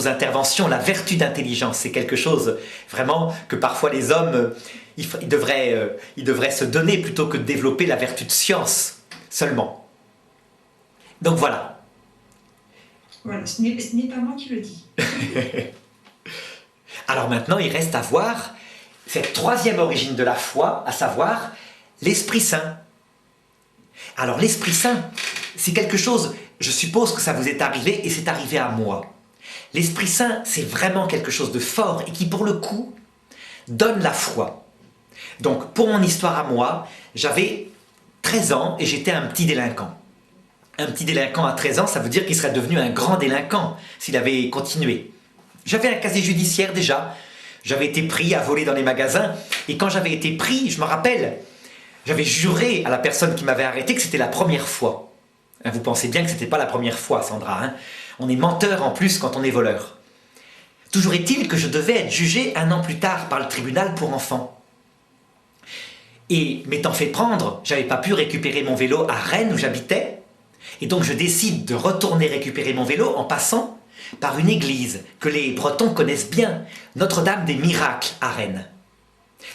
interventions. La vertu d'intelligence, c'est quelque chose vraiment que parfois les hommes, ils devraient se donner plutôt que de développer la vertu de science seulement. Donc voilà. Voilà, ce n'est pas moi qui le dis. Alors maintenant, il reste à voir cette troisième origine de la foi, à savoir l'Esprit Saint. Alors l'Esprit Saint, c'est quelque chose, je suppose que ça vous est arrivé et c'est arrivé à moi. L'Esprit Saint, c'est vraiment quelque chose de fort et qui, pour le coup, donne la foi. Donc, pour mon histoire à moi, j'avais 13 ans et j'étais un petit délinquant. Un petit délinquant à 13 ans, ça veut dire qu'il serait devenu un grand délinquant s'il avait continué. J'avais un casier judiciaire déjà. J'avais été pris à voler dans les magasins. Et quand j'avais été pris, je me rappelle, j'avais juré à la personne qui m'avait arrêté que c'était la première fois. Vous pensez bien que ce n'était pas la première fois, Sandra, hein? On est menteur en plus quand on est voleur. Toujours est-il que je devais être jugé 1 an plus tard par le tribunal pour enfants. Et m'étant fait prendre, j'avais pas pu récupérer mon vélo à Rennes où j'habitais. Et donc je décide de retourner récupérer mon vélo en passant par une église que les Bretons connaissent bien, Notre-Dame des Miracles à Rennes.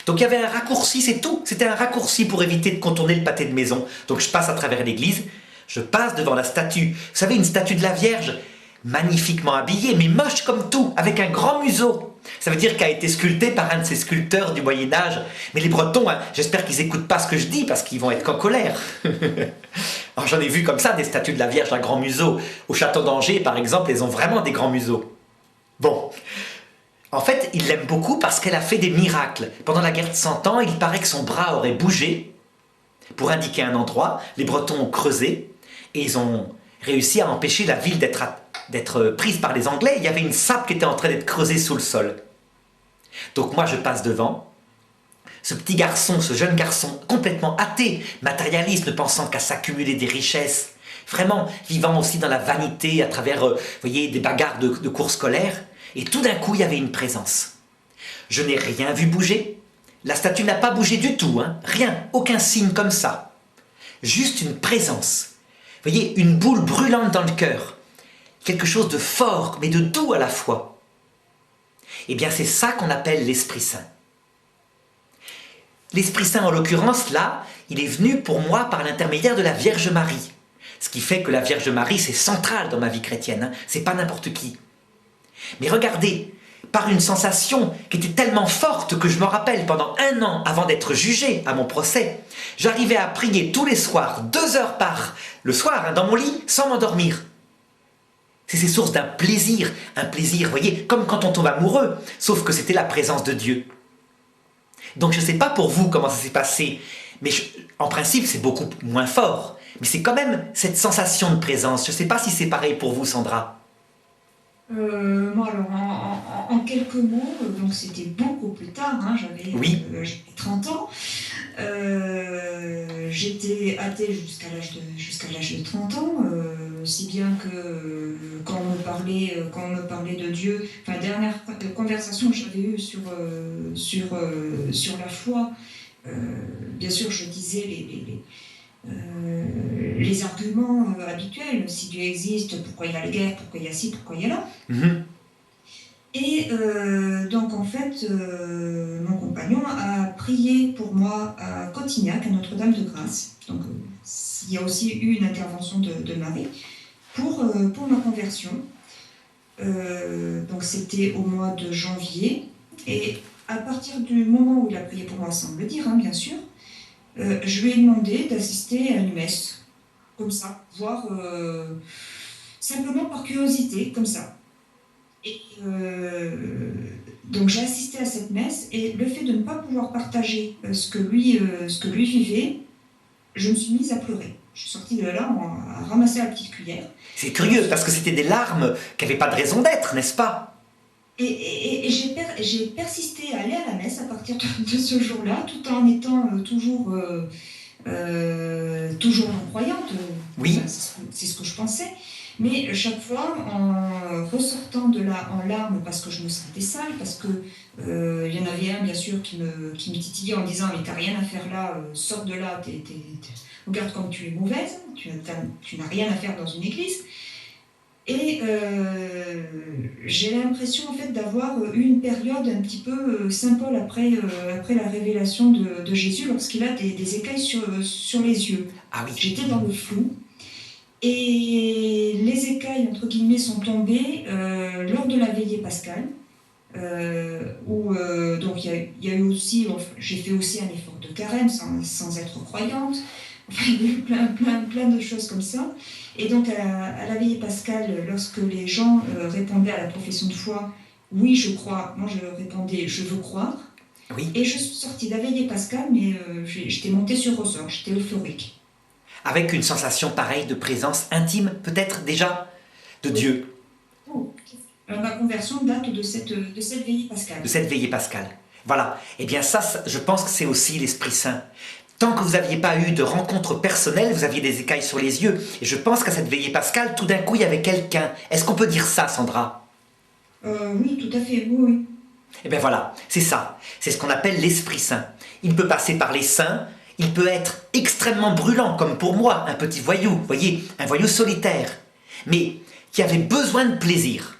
Donc il y avait un raccourci, c'est tout. C'était un raccourci pour éviter de contourner le pâté de maison. Donc je passe à travers l'église, je passe devant la statue. Vous savez, une statue de la Vierge, magnifiquement habillée, mais moche comme tout, avec un grand museau. Ça veut dire qu'elle a été sculptée par un de ces sculpteurs du Moyen-Âge. Mais les Bretons, hein, j'espère qu'ils n'écoutent pas ce que je dis, parce qu'ils vont être qu'en colère. Alors j'en ai vu comme ça, des statues de la Vierge à grand museau. Au château d'Angers, par exemple, elles ont vraiment des grands museaux. Bon. En fait, il l'aime beaucoup parce qu'elle a fait des miracles. Pendant la guerre de 100 ans, il paraît que son bras aurait bougé pour indiquer un endroit. Les Bretons ont creusé et ils ont réussi à empêcher la ville d'être prise par les Anglais. Il y avait une sape qui était en train d'être creusée sous le sol. Donc moi, je passe devant. Ce petit garçon, ce jeune garçon, complètement athée, matérialiste, ne pensant qu'à s'accumuler des richesses, vraiment vivant aussi dans la vanité à travers, vous voyez, des bagarres de cours scolaires. Et tout d'un coup, il y avait une présence. Je n'ai rien vu bouger. La statue n'a pas bougé du tout, hein. Rien, aucun signe comme ça. Juste une présence. Vous voyez, une boule brûlante dans le cœur. Quelque chose de fort, mais de doux à la fois. Eh bien, c'est ça qu'on appelle l'Esprit Saint. L'Esprit Saint, en l'occurrence, là, il est venu pour moi par l'intermédiaire de la Vierge Marie. Ce qui fait que la Vierge Marie, c'est central dans ma vie chrétienne, hein. C'est pas n'importe qui. Mais regardez, par une sensation qui était tellement forte que je me rappelle pendant 1 an avant d'être jugé à mon procès, j'arrivais à prier tous les soirs, 2 heures par le soir, hein, dans mon lit, sans m'endormir. C'est source d'un plaisir, vous voyez, comme quand on tombe amoureux, sauf que c'était la présence de Dieu. Donc je ne sais pas pour vous comment ça s'est passé, mais en principe c'est beaucoup moins fort. Mais c'est quand même cette sensation de présence. Je ne sais pas si c'est pareil pour vous, Sandra. Moi, alors, en quelques mots, donc c'était beaucoup plus tard, hein, j'avais Oui. 30 ans. J'étais athée jusqu'à l'âge de 30 ans, si bien que quand on me parlait de Dieu, enfin, la dernière conversation que j'avais eue sur la foi, bien sûr, je disais les arguments habituels. Si Dieu existe, pourquoi il y a les guerres, pourquoi il y a ci, pourquoi il y a là. Et donc en fait, mon compagnon a prié pour moi à Cotignac, à Notre-Dame-de-Grâce. Donc il y a aussi eu une intervention de Marie pour ma conversion. Donc c'était au mois de janvier. Et à partir du moment où il a prié pour moi, sans me le dire, hein, bien sûr, je lui ai demandé d'assister à une messe, comme ça, voire simplement par curiosité, comme ça. Et donc j'ai assisté à cette messe, et le fait de ne pas pouvoir partager ce que lui vivait, je me suis mise à pleurer. Je suis sortie de là à ramasser la petite cuillère. C'est curieux, parce que c'était des larmes qui n'avaient pas de raison d'être, n'est-ce pas? Et j'ai persisté à aller à la messe à partir de ce jour-là, tout en étant toujours non-croyante. Oui. C'est ce que je pensais. Mais chaque fois, en ressortant de là en larmes, parce que je me sentais sale, parce que il y en avait un, bien sûr, qui me titillait en disant « Mais t'as rien à faire là, sors de là, regarde comme tu es mauvaise, tu n'as rien à faire dans une église. » Et j'ai l'impression en fait d'avoir eu une période un petit peu Saint Paul après la révélation de Jésus, lorsqu'il a des écailles sur les yeux. Ah oui. J'étais dans le flou. Et les écailles, entre guillemets, sont tombées lors de la veillée pascale, où donc il y a eu aussi, j'ai fait aussi un effort de carême sans être croyante. Enfin, il y a eu plein de choses comme ça. Et donc à la veillée pascale, lorsque les gens répondaient à la profession de foi, oui, je crois, moi je répondais, je veux croire. Oui. Et je suis sortie de la veillée pascale, mais j'étais montée sur ressort, j'étais euphorique. Avec une sensation pareille de présence intime, peut-être déjà, de Dieu. Oh. Ma conversion date de cette veillée pascale. De cette veillée pascale. Voilà. Eh bien ça, je pense que c'est aussi l'Esprit Saint. Tant que vous n'aviez pas eu de rencontre personnelle, vous aviez des écailles sur les yeux. Et je pense qu'à cette veillée pascale, tout d'un coup, il y avait quelqu'un. Est-ce qu'on peut dire ça, Sandra? Oui, tout à fait, oui. Eh bien voilà, c'est ça. C'est ce qu'on appelle l'Esprit Saint. Il peut passer par les saints. Il peut être extrêmement brûlant, comme pour moi, un petit voyou, vous voyez, un voyou solitaire, mais qui avait besoin de plaisir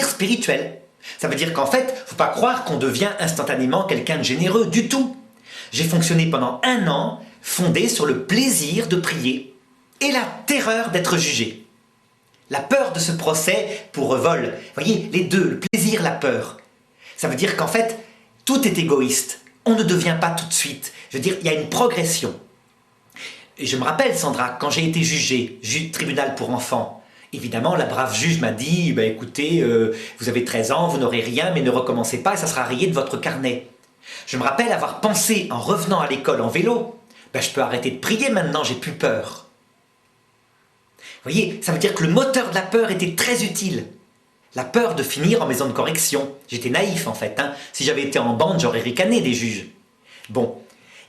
spirituel. Ça veut dire qu'en fait, il ne faut pas croire qu'on devient instantanément quelqu'un de généreux du tout. J'ai fonctionné pendant 1 an, fondé sur le plaisir de prier et la terreur d'être jugé. La peur de ce procès pour vol, vous voyez, les deux, le plaisir, la peur. Ça veut dire qu'en fait, tout est égoïste. On ne devient pas tout de suite. Je veux dire, il y a une progression. Et je me rappelle, Sandra, quand j'ai été jugé, tribunal pour enfants, évidemment, la brave juge m'a dit, bah, écoutez, vous avez 13 ans, vous n'aurez rien, mais ne recommencez pas et ça sera rayé de votre carnet. Je me rappelle avoir pensé, en revenant à l'école en vélo, bah, je peux arrêter de prier maintenant, j'ai plus peur. Vous voyez, ça veut dire que le moteur de la peur était très utile. La peur de finir en maison de correction. J'étais naïf en fait. Hein. Si j'avais été en bande, j'aurais ricané des juges. Bon,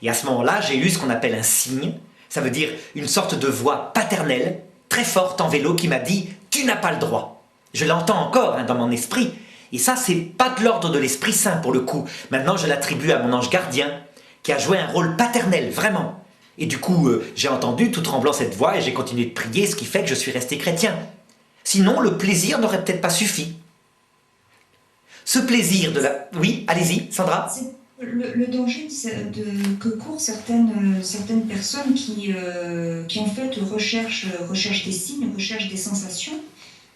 et à ce moment-là, j'ai eu ce qu'on appelle un signe. Ça veut dire une sorte de voix paternelle, très forte en vélo, qui m'a dit « Tu n'as pas le droit ». Je l'entends encore hein, dans mon esprit. Et ça, c'est pas de l'ordre de l'Esprit Saint pour le coup. Maintenant, je l'attribue à mon ange gardien, qui a joué un rôle paternel, vraiment. Et du coup, j'ai entendu tout tremblant cette voix et j'ai continué de prier, ce qui fait que je suis resté chrétien. Sinon, le plaisir n'aurait peut-être pas suffi. Ce plaisir de la... Oui, allez-y, Sandra. C'est le danger que courent certaines personnes qui en fait recherchent des signes, recherchent des sensations,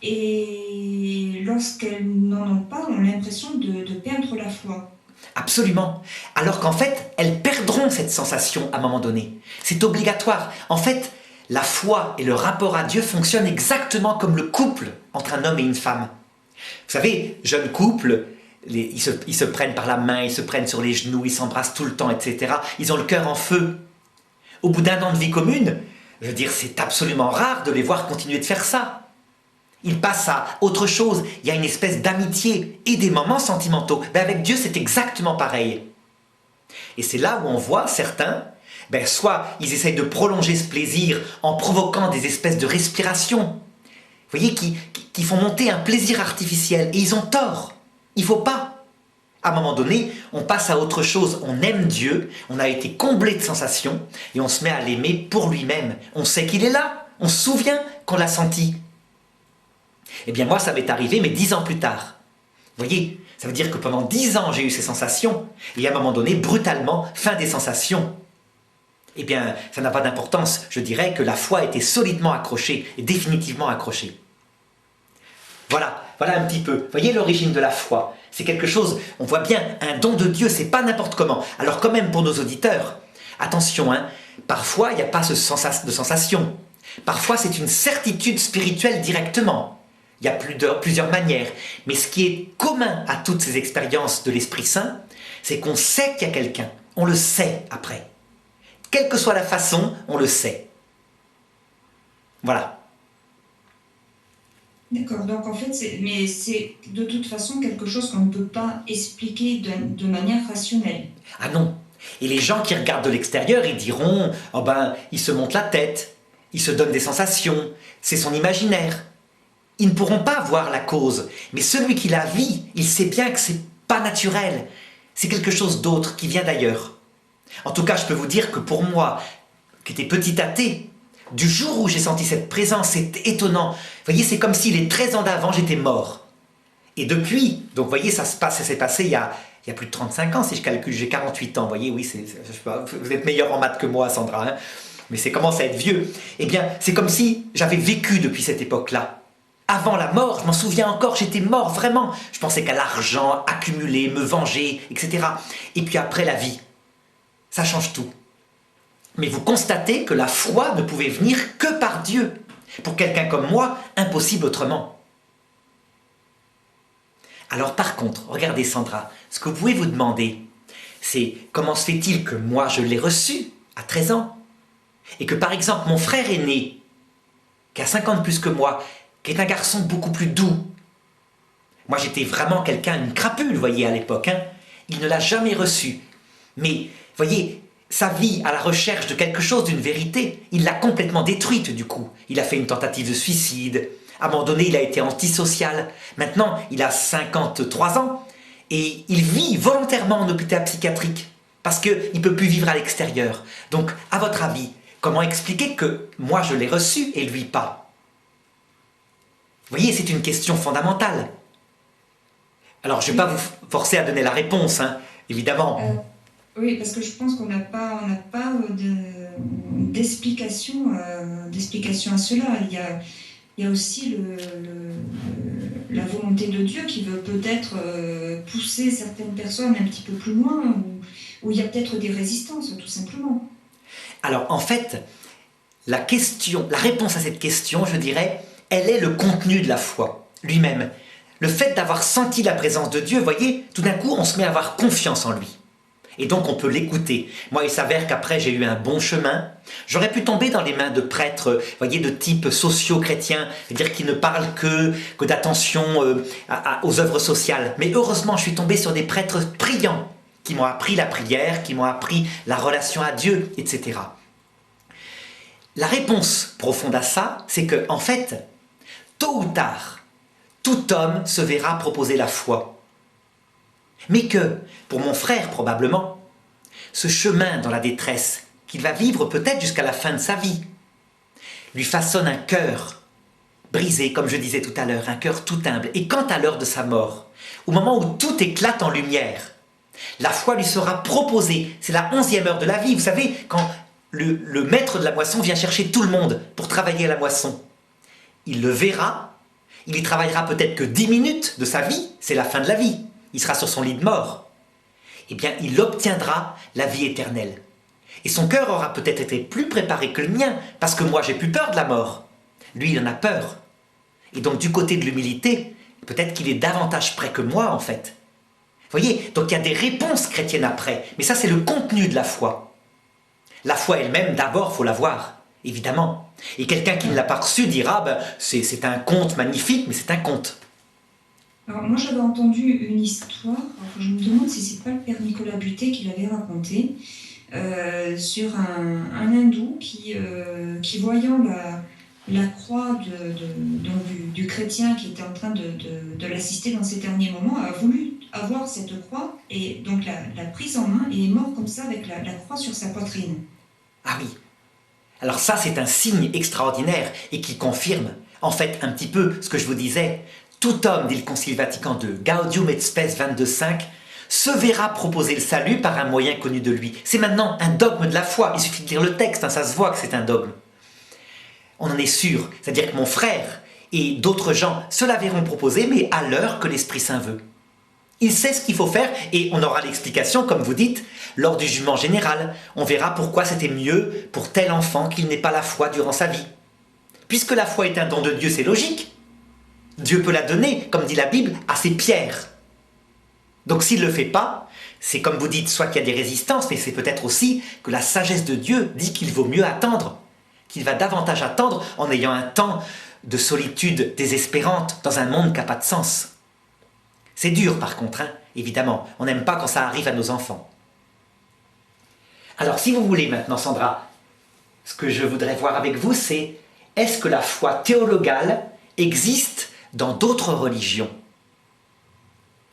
et lorsqu'elles n'en ont pas, ont l'impression de perdre la foi. Absolument. Alors qu'en fait, elles perdront cette sensation à un moment donné. C'est obligatoire. En fait, la foi et le rapport à Dieu fonctionnent exactement comme le couple entre un homme et une femme. Vous savez, jeune couple, ils se prennent par la main, ils se prennent sur les genoux, ils s'embrassent tout le temps, etc. Ils ont le cœur en feu. Au bout d'1 an de vie commune, je veux dire, c'est absolument rare de les voir continuer de faire ça. Ils passent à autre chose. Il y a une espèce d'amitié et des moments sentimentaux. Ben avec Dieu, c'est exactement pareil. Et c'est là où on voit certains, soit ils essayent de prolonger ce plaisir en provoquant des espèces de respiration. Vous voyez, qui font monter un plaisir artificiel. Et ils ont tort. Il ne faut pas. À un moment donné, on passe à autre chose. On aime Dieu, on a été comblé de sensations et on se met à l'aimer pour lui-même. On sait qu'il est là. On se souvient qu'on l'a senti. Eh bien moi, ça m'est arrivé, mais 10 ans plus tard. Vous voyez, ça veut dire que pendant 10 ans, j'ai eu ces sensations. Et à un moment donné, brutalement, fin des sensations. Eh bien, ça n'a pas d'importance. Je dirais que la foi était solidement accrochée et définitivement accrochée. Voilà un petit peu. Vous voyez l'origine de la foi. C'est quelque chose, on voit bien, un don de Dieu, c'est pas n'importe comment. Alors quand même pour nos auditeurs, attention, parfois il n'y a pas de sensation. Parfois c'est une certitude spirituelle directement. Il y a plusieurs manières. Mais ce qui est commun à toutes ces expériences de l'Esprit Saint, c'est qu'on sait qu'il y a quelqu'un. On le sait après. Quelle que soit la façon, on le sait. Voilà. D'accord, donc en fait, c'est de toute façon quelque chose qu'on ne peut pas expliquer de manière rationnelle. Ah non. Et les gens qui regardent de l'extérieur, ils diront, il se monte la tête, il se donne des sensations, c'est son imaginaire. Ils ne pourront pas voir la cause, mais celui qui la vit, il sait bien que c'est pas naturel. C'est quelque chose d'autre qui vient d'ailleurs. En tout cas, je peux vous dire que pour moi, qui était petit athée, du jour où j'ai senti cette présence, c'est étonnant. Vous voyez, c'est comme si les 13 ans d'avant, j'étais mort. Et depuis, donc vous voyez, ça s'est passé il y a plus de 35 ans, si je calcule, j'ai 48 ans. Vous voyez, oui, vous êtes meilleur en maths que moi, Sandra, mais c'est commence à être vieux. Eh bien, c'est comme si j'avais vécu depuis cette époque-là. Avant la mort, je m'en souviens encore, j'étais mort, vraiment. Je pensais qu'à l'argent, accumuler, me venger, etc. Et puis après, la vie. Ça change tout. Mais vous constatez que la foi ne pouvait venir que par Dieu. Pour quelqu'un comme moi, impossible autrement. Alors par contre, regardez Sandra, ce que vous pouvez vous demander, c'est comment se fait-il que moi je l'ai reçu à 13 ans et que par exemple mon frère aîné, qui a 50 de plus que moi, qui est un garçon beaucoup plus doux, moi j'étais vraiment une crapule, vous voyez, à l'époque, il ne l'a jamais reçu. Mais, vous voyez, sa vie à la recherche de quelque chose, d'une vérité, il l'a complètement détruite du coup. Il a fait une tentative de suicide, à un moment donné il a été antisocial, maintenant il a 53 ans et il vit volontairement en hôpital psychiatrique parce qu'il ne peut plus vivre à l'extérieur. Donc, à votre avis, comment expliquer que moi je l'ai reçu et lui pas? Vous voyez, c'est une question fondamentale. Alors, je ne vais pas vous forcer à donner la réponse, évidemment. Oui, parce que je pense qu'on n'a pas d'explication à cela. Il y a aussi la volonté de Dieu qui veut peut-être pousser certaines personnes un petit peu plus loin, où il y a peut-être des résistances, tout simplement. Alors, en fait, la réponse à cette question, je dirais, elle est le contenu de la foi, lui-même. Le fait d'avoir senti la présence de Dieu, vous voyez, tout d'un coup, on se met à avoir confiance en lui. Et donc, on peut l'écouter. Moi, il s'avère qu'après, j'ai eu un bon chemin. J'aurais pu tomber dans les mains de prêtres, vous voyez, de type socio-chrétien, c'est-à-dire qui ne parlent que d'attention aux œuvres sociales. Mais heureusement, je suis tombé sur des prêtres priants, qui m'ont appris la prière, qui m'ont appris la relation à Dieu, etc. La réponse profonde à ça, c'est que, en fait, tôt ou tard, tout homme se verra proposer la foi. Mais que, pour mon frère probablement, ce chemin dans la détresse, qu'il va vivre peut-être jusqu'à la fin de sa vie, lui façonne un cœur brisé, comme je disais tout à l'heure, un cœur tout humble. Et quant à l'heure de sa mort, au moment où tout éclate en lumière, la foi lui sera proposée. C'est la 11e heure de la vie. Vous savez, quand le maître de la moisson vient chercher tout le monde pour travailler à la moisson, il le verra, il y travaillera peut-être que 10 minutes de sa vie, c'est la fin de la vie. Il sera sur son lit de mort. Eh bien, il obtiendra la vie éternelle. Et son cœur aura peut-être été plus préparé que le mien, parce que moi j'ai plus peur de la mort. Lui, il en a peur. Et donc, du côté de l'humilité, peut-être qu'il est davantage près que moi, en fait. voyez, donc il y a des réponses chrétiennes après, mais ça c'est le contenu de la foi. La foi elle-même, d'abord, il faut l'avoir, évidemment. Et quelqu'un qui ne l'a pas reçu dira, ben, c'est un conte magnifique, mais c'est un conte. Alors moi j'avais entendu une histoire, alors je me demande si c'est pas le père Nicolas Butet qui l'avait raconté, sur un hindou qui voyant la croix donc du chrétien qui était en train de l'assister dans ces derniers moments, a voulu avoir cette croix et donc l'a prise en main et est mort comme ça avec la croix sur sa poitrine. Ah oui. Alors ça, c'est un signe extraordinaire et qui confirme, en fait, un petit peu ce que je vous disais. Tout homme, dit le Concile Vatican II, Gaudium et Spes 22.5, se verra proposer le salut par un moyen connu de lui. C'est maintenant un dogme de la foi. Il suffit de lire le texte, hein, ça se voit que c'est un dogme. On en est sûr. C'est-à-dire que mon frère et d'autres gens se la verront proposer, mais à l'heure que l'Esprit Saint veut. Il sait ce qu'il faut faire et on aura l'explication, comme vous dites, lors du jugement général. On verra pourquoi c'était mieux pour tel enfant qu'il n'ait pas la foi durant sa vie. Puisque la foi est un don de Dieu, c'est logique. Dieu peut la donner, comme dit la Bible, à ses pierres. Donc s'il ne le fait pas, c'est comme vous dites, soit qu'il y a des résistances, mais c'est peut-être aussi que la sagesse de Dieu dit qu'il vaut mieux attendre, qu'il va davantage attendre en ayant un temps de solitude désespérante dans un monde qui n'a pas de sens. C'est dur par contre, hein, évidemment. On n'aime pas quand ça arrive à nos enfants. Alors si vous voulez maintenant, Sandra, ce que je voudrais voir avec vous, c'est est-ce que la foi théologale existe dans d'autres religions?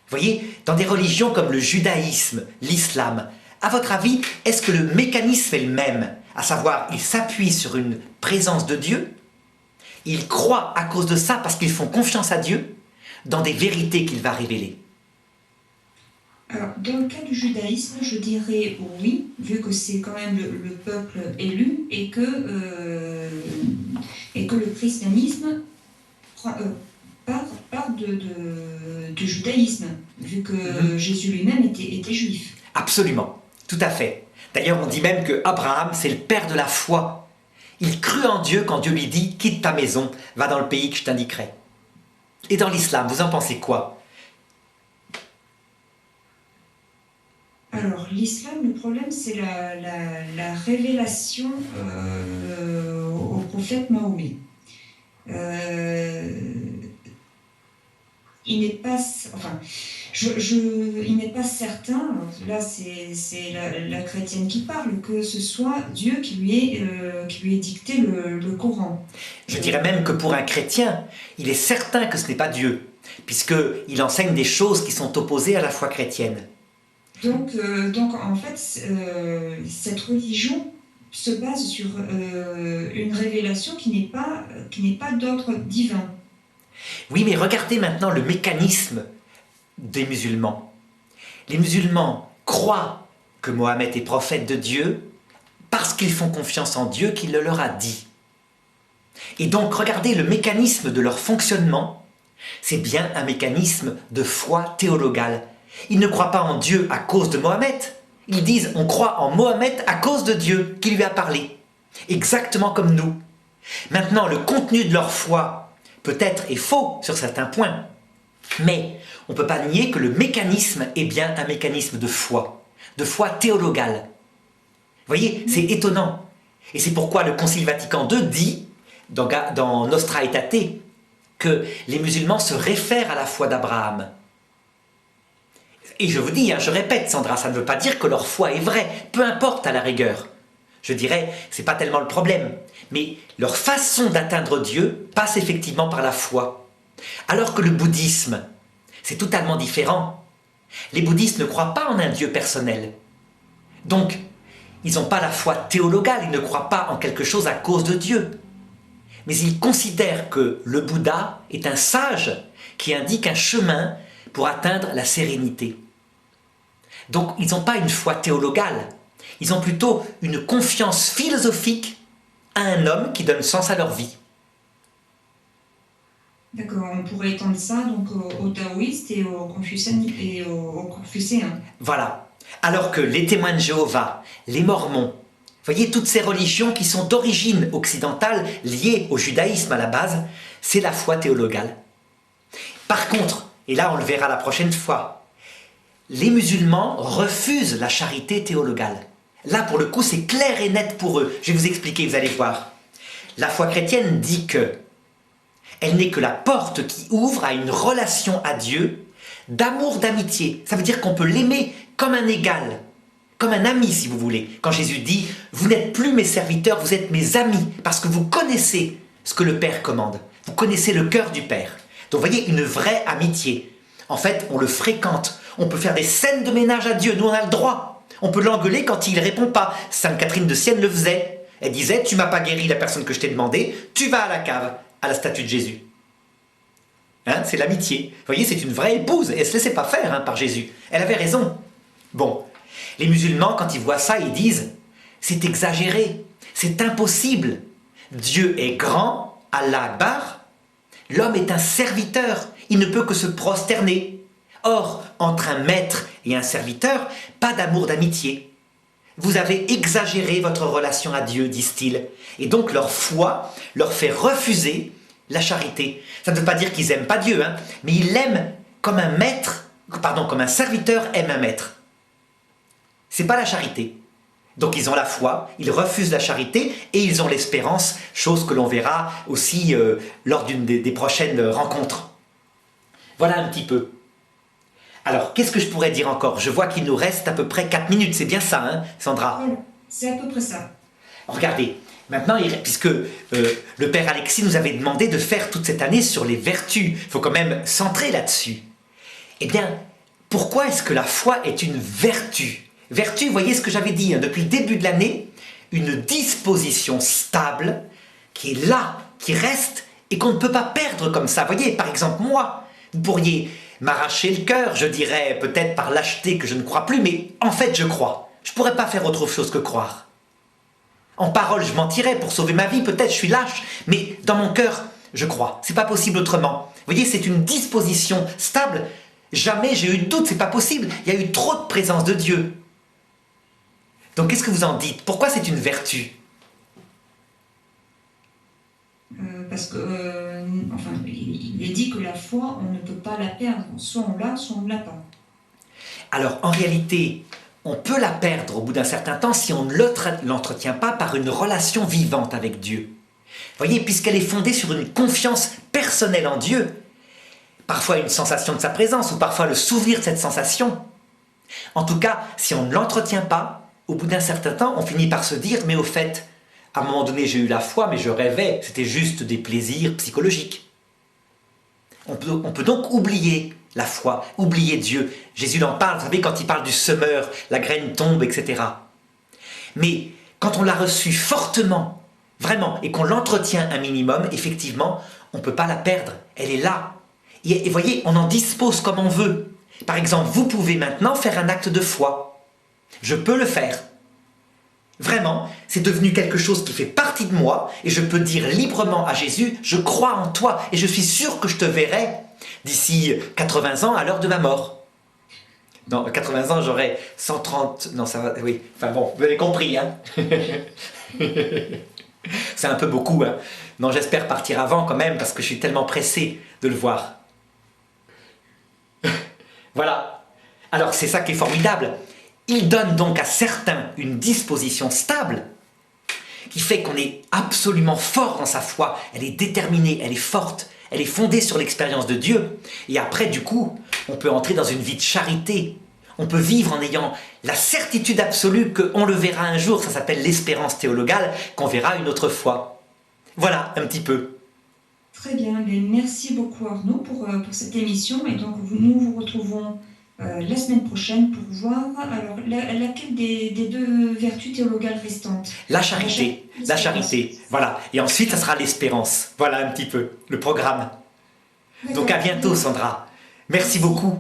Vous voyez, dans des religions comme le judaïsme, l'islam, à votre avis, est-ce que le mécanisme est le même? À savoir, ils s'appuient sur une présence de Dieu, ils croient à cause de ça parce qu'ils font confiance à Dieu, dans des vérités qu'il va révéler. Alors, dans le cas du judaïsme, je dirais oui, vu que c'est quand même le peuple élu et que le christianisme part du judaïsme, vu que Jésus lui-même était juif. Absolument, tout à fait. D'ailleurs, on dit même que Abraham, c'est le père de la foi. Il crut en Dieu quand Dieu lui dit « Quitte ta maison, va dans le pays que je t'indiquerai ». Et dans l'islam, vous en pensez quoi? Alors, l'islam, le problème, c'est la révélation au prophète Mahomet. Il n'est pas... Enfin, il n'est pas certain, là c'est la chrétienne qui parle, que ce soit Dieu qui lui ait dicté le Coran. Je dirais même que pour un chrétien, il est certain que ce n'est pas Dieu, puisqu'il enseigne des choses qui sont opposées à la foi chrétienne. Donc en fait, cette religion se base sur une révélation qui n'est pas d'ordre divin. Oui, mais regardez maintenant le mécanisme des musulmans. Les musulmans croient que Mohammed est prophète de Dieu parce qu'ils font confiance en Dieu qu'il le leur a dit. Et donc, regardez le mécanisme de leur fonctionnement, c'est bien un mécanisme de foi théologale. Ils ne croient pas en Dieu à cause de Mohammed. Ils disent on croit en Mohammed à cause de Dieu qui lui a parlé. Exactement comme nous. Maintenant, le contenu de leur foi peut-être est faux sur certains points, mais on ne peut pas nier que le mécanisme est bien un mécanisme de foi théologale. Vous voyez, c'est étonnant. Et c'est pourquoi le Concile Vatican II dit, dans Nostra Aetate, que les musulmans se réfèrent à la foi d'Abraham. Et je vous dis, je répète Sandra, ça ne veut pas dire que leur foi est vraie, peu importe à la rigueur. Je dirais, c'est pas tellement le problème, mais leur façon d'atteindre Dieu passe effectivement par la foi. Alors que le bouddhisme, c'est totalement différent. Les bouddhistes ne croient pas en un Dieu personnel. Donc, ils n'ont pas la foi théologale, ils ne croient pas en quelque chose à cause de Dieu. Mais ils considèrent que le Bouddha est un sage qui indique un chemin pour atteindre la sérénité. Donc, ils n'ont pas une foi théologale. Ils ont plutôt une confiance philosophique à un homme qui donne sens à leur vie. D'accord, on pourrait étendre ça donc aux taoïstes et aux confucéens. Voilà. Alors que les témoins de Jéhovah, les mormons, vous voyez, toutes ces religions qui sont d'origine occidentale, liées au judaïsme à la base, c'est la foi théologale. Par contre, et là on le verra la prochaine fois, les musulmans refusent la charité théologale. Là, pour le coup, c'est clair et net pour eux. Je vais vous expliquer, vous allez voir. La foi chrétienne dit que elle n'est que la porte qui ouvre à une relation à Dieu d'amour, d'amitié. Ça veut dire qu'on peut l'aimer comme un égal, comme un ami si vous voulez. Quand Jésus dit « Vous n'êtes plus mes serviteurs, vous êtes mes amis, parce que vous connaissez ce que le Père commande. Vous connaissez le cœur du Père. » Donc vous voyez, une vraie amitié. En fait, on le fréquente. On peut faire des scènes de ménage à Dieu, nous on a le droit. On peut l'engueuler quand il ne répond pas. Sainte Catherine de Sienne le faisait. Elle disait « Tu m'as pas guéri la personne que je t'ai demandé, tu vas à la cave. » à la statue de Jésus. Hein, c'est l'amitié. Vous voyez, c'est une vraie épouse. Elle ne se laissait pas faire par Jésus. Elle avait raison. Bon, les musulmans, quand ils voient ça, ils disent « C'est exagéré, c'est impossible. Dieu est grand, Allah Akbar. L'homme est un serviteur, il ne peut que se prosterner. Or, entre un maître et un serviteur, pas d'amour d'amitié. Vous avez exagéré votre relation à Dieu, disent-ils. Et donc leur foi leur fait refuser la charité. Ça ne veut pas dire qu'ils n'aiment pas Dieu, mais ils l'aiment comme un maître, comme un serviteur aime un maître. C'est pas la charité. Donc ils ont la foi, ils refusent la charité et ils ont l'espérance, chose que l'on verra aussi lors d'une des prochaines rencontres. Voilà un petit peu. Alors, qu'est-ce que je pourrais dire encore? Je vois qu'il nous reste à peu près 4 minutes, c'est bien ça, Sandra? Voilà, c'est à peu près ça. Regardez, maintenant, puisque le père Alexis nous avait demandé de faire toute cette année sur les vertus, il faut quand même centrer là-dessus. Eh bien, pourquoi est-ce que la foi est une vertu? Vertu, vous voyez ce que j'avais dit depuis le début de l'année, une disposition stable qui est là, qui reste et qu'on ne peut pas perdre comme ça. Vous voyez, par exemple, moi, vous pourriez m'arracher le cœur, je dirais peut-être par lâcheté que je ne crois plus, mais en fait je crois. Je ne pourrais pas faire autre chose que croire. En parole, je mentirais pour sauver ma vie, peut-être je suis lâche, mais dans mon cœur, je crois. C'est pas possible autrement. Vous voyez, c'est une disposition stable. Jamais j'ai eu de doute, c'est pas possible. Il y a eu trop de présence de Dieu. Donc qu'est-ce que vous en dites? Pourquoi c'est une vertu? Parce que, enfin, il est dit que la foi, on ne peut pas la perdre. Soit on l'a, soit on ne l'a pas. Alors, en réalité, on peut la perdre au bout d'un certain temps si on ne l'entretient pas par une relation vivante avec Dieu. Vous voyez, puisqu'elle est fondée sur une confiance personnelle en Dieu, parfois une sensation de sa présence, ou parfois le souvenir de cette sensation. En tout cas, si on ne l'entretient pas, au bout d'un certain temps, on finit par se dire, mais au fait, à un moment donné, j'ai eu la foi, mais je rêvais, c'était juste des plaisirs psychologiques. On peut donc oublier la foi, oublier Dieu. Jésus en parle, vous savez, quand il parle du semeur, la graine tombe, etc. Mais quand on l'a reçue fortement, vraiment, et qu'on l'entretient un minimum, effectivement, on ne peut pas la perdre. Elle est là. Et voyez, on en dispose comme on veut. Par exemple, vous pouvez maintenant faire un acte de foi. Je peux le faire. Vraiment, c'est devenu quelque chose qui fait partie de moi et je peux dire librement à Jésus, je crois en toi et je suis sûr que je te verrai d'ici 80 ans à l'heure de ma mort. Non, 80 ans, j'aurai 130... Non, ça va... Oui, enfin bon, vous avez compris, C'est un peu beaucoup, Non, j'espère partir avant quand même parce que je suis tellement pressé de le voir. Voilà. Alors, c'est ça qui est formidable. Il donne donc à certains une disposition stable qui fait qu'on est absolument fort dans sa foi. Elle est déterminée, elle est forte, elle est fondée sur l'expérience de Dieu. Et après, du coup, on peut entrer dans une vie de charité. On peut vivre en ayant la certitude absolue qu'on le verra un jour. Ça s'appelle l'espérance théologale, qu'on verra une autre fois. Voilà, un petit peu. Très bien, mais merci beaucoup Arnaud pour cette émission. Et donc, nous vous retrouvons la semaine prochaine pour voir alors laquelle des deux vertus théologales restantes. La charité, la charité, voilà. Et ensuite, ça sera l'espérance. Voilà un petit peu le programme. Donc à bientôt Sandra. Merci beaucoup.